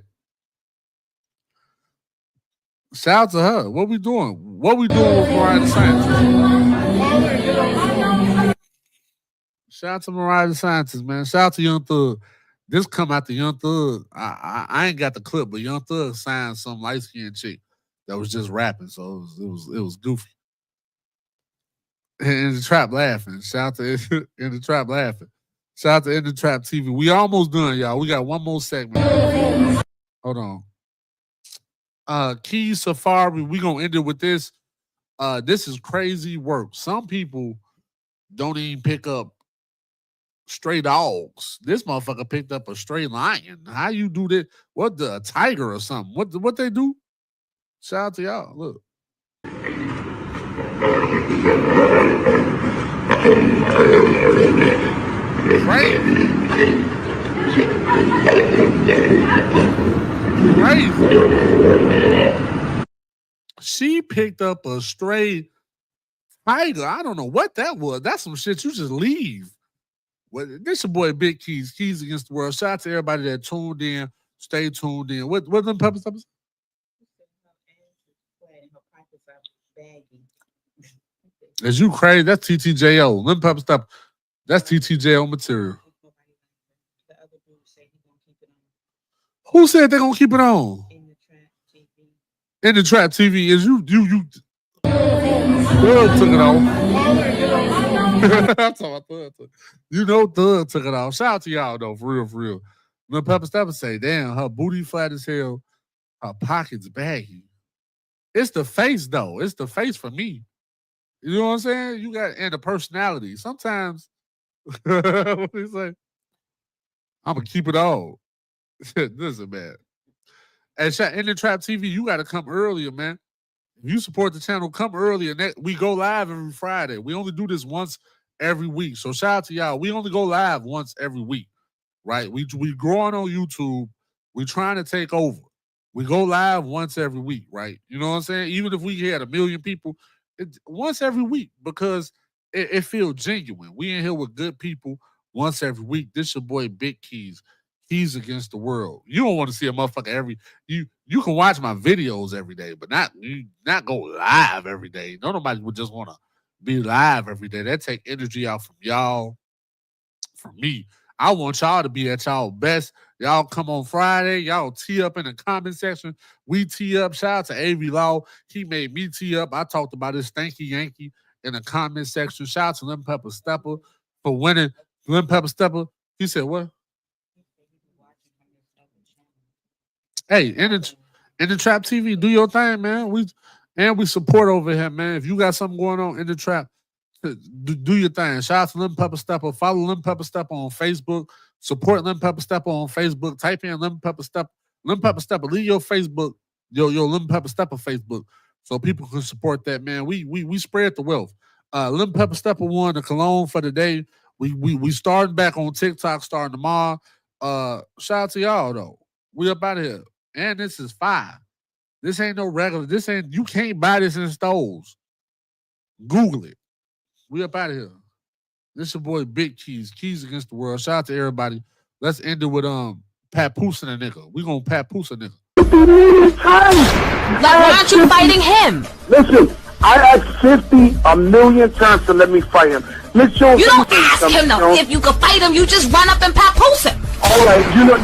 Shout out to her. What we doing? What we doing with Mariah the Scientist? Shout out to Mariah the Scientist, man. Shout out to Young Thug. This come out to Young Thug. I ain't got the clip, but Young Thug signed some light skinned chick that was just rapping, so it was goofy. In the Trap laughing. Shout out to In the Trap laughing. Shout out to In the Trap TV. We almost done, y'all. We got one more segment. Hold on. Key Safari. We gonna end it with this. This is crazy work. Some people don't even pick up stray dogs. This motherfucker picked up a stray lion. How you do that? What, a tiger or something? What they do? Shout out to y'all. Look. Crazy. She picked up a stray tiger. I don't know what that was. That's some shit you just leave. Well, this your boy Big Keys. Keys Against the World. Shout out to everybody that tuned in. Stay tuned in. What them peppers? Is you crazy? That's TTJO. Lim Pepper Step. That's TTJO material. Who said they're gonna keep it on? In the Trap TV. Is you Thug took it off. I'm talking about Thug. You know Thug took it off. Shout out to y'all though, for real. Lim Pepper Step say, damn, her booty flat as hell, her pockets baggy. It's the face though. It's the face for me. You know what I'm saying? You got, and the personality. Sometimes, what do you say? I'm going to keep it all. Listen, man. And In the Trap TV, you got to come earlier, man. If you support the channel, come earlier. We go live every Friday. We only do this once every week. So shout out to y'all. We only go live once every week, right? We growing on YouTube. We trying to take over. We go live once every week, right? You know what I'm saying? Even if we had 1 million people, once every week, because it feels genuine. We in here with good people once every week. This your boy Big Keys. Keys Against the World. You don't want to see a motherfucker you can watch my videos every day, but not go live every day. Nobody would just want to be live every day. That take energy out from y'all, from me. I want y'all to be at y'all best. Y'all come on Friday. Y'all tee up in the comment section. We tee up. Shout out to A.V. Law. He made me tee up. I talked about this stanky Yankee in the comment section. Shout out to Lim Pepper Stepper for winning. Lim Pepper Stepper. He said what? Hey, in the Trap TV, do your thing, man. We support over here, man. If you got something going on in the Trap, do your thing. Shout out to Lim Pepper Stepper. Follow Lim Pepper Stepper on Facebook. Support Lim Pepper Stepper on Facebook. Type in Lim Pepper Stepper. Lim Pepper Stepper. Leave your Facebook, your Lim Pepper Stepper Facebook, so people can support that, man. We spread the wealth. Lim Pepper Stepper won the cologne for the day. We starting back on TikTok starting tomorrow. Shout out to y'all though. We up out of here. And this is fire. This ain't no regular. You can't buy this in stores. Google it. We up out of here. This your boy Big Keys. Keys Against the World. Shout out to everybody. Let's end it with Papoose and a nigga. We gonna Papoose a nigga. Like, why aren't you fighting him? Listen, I asked 50 a million times to let me fight him. You don't ask him though. If you could fight him, you just run up and Papoose him. All right, you know.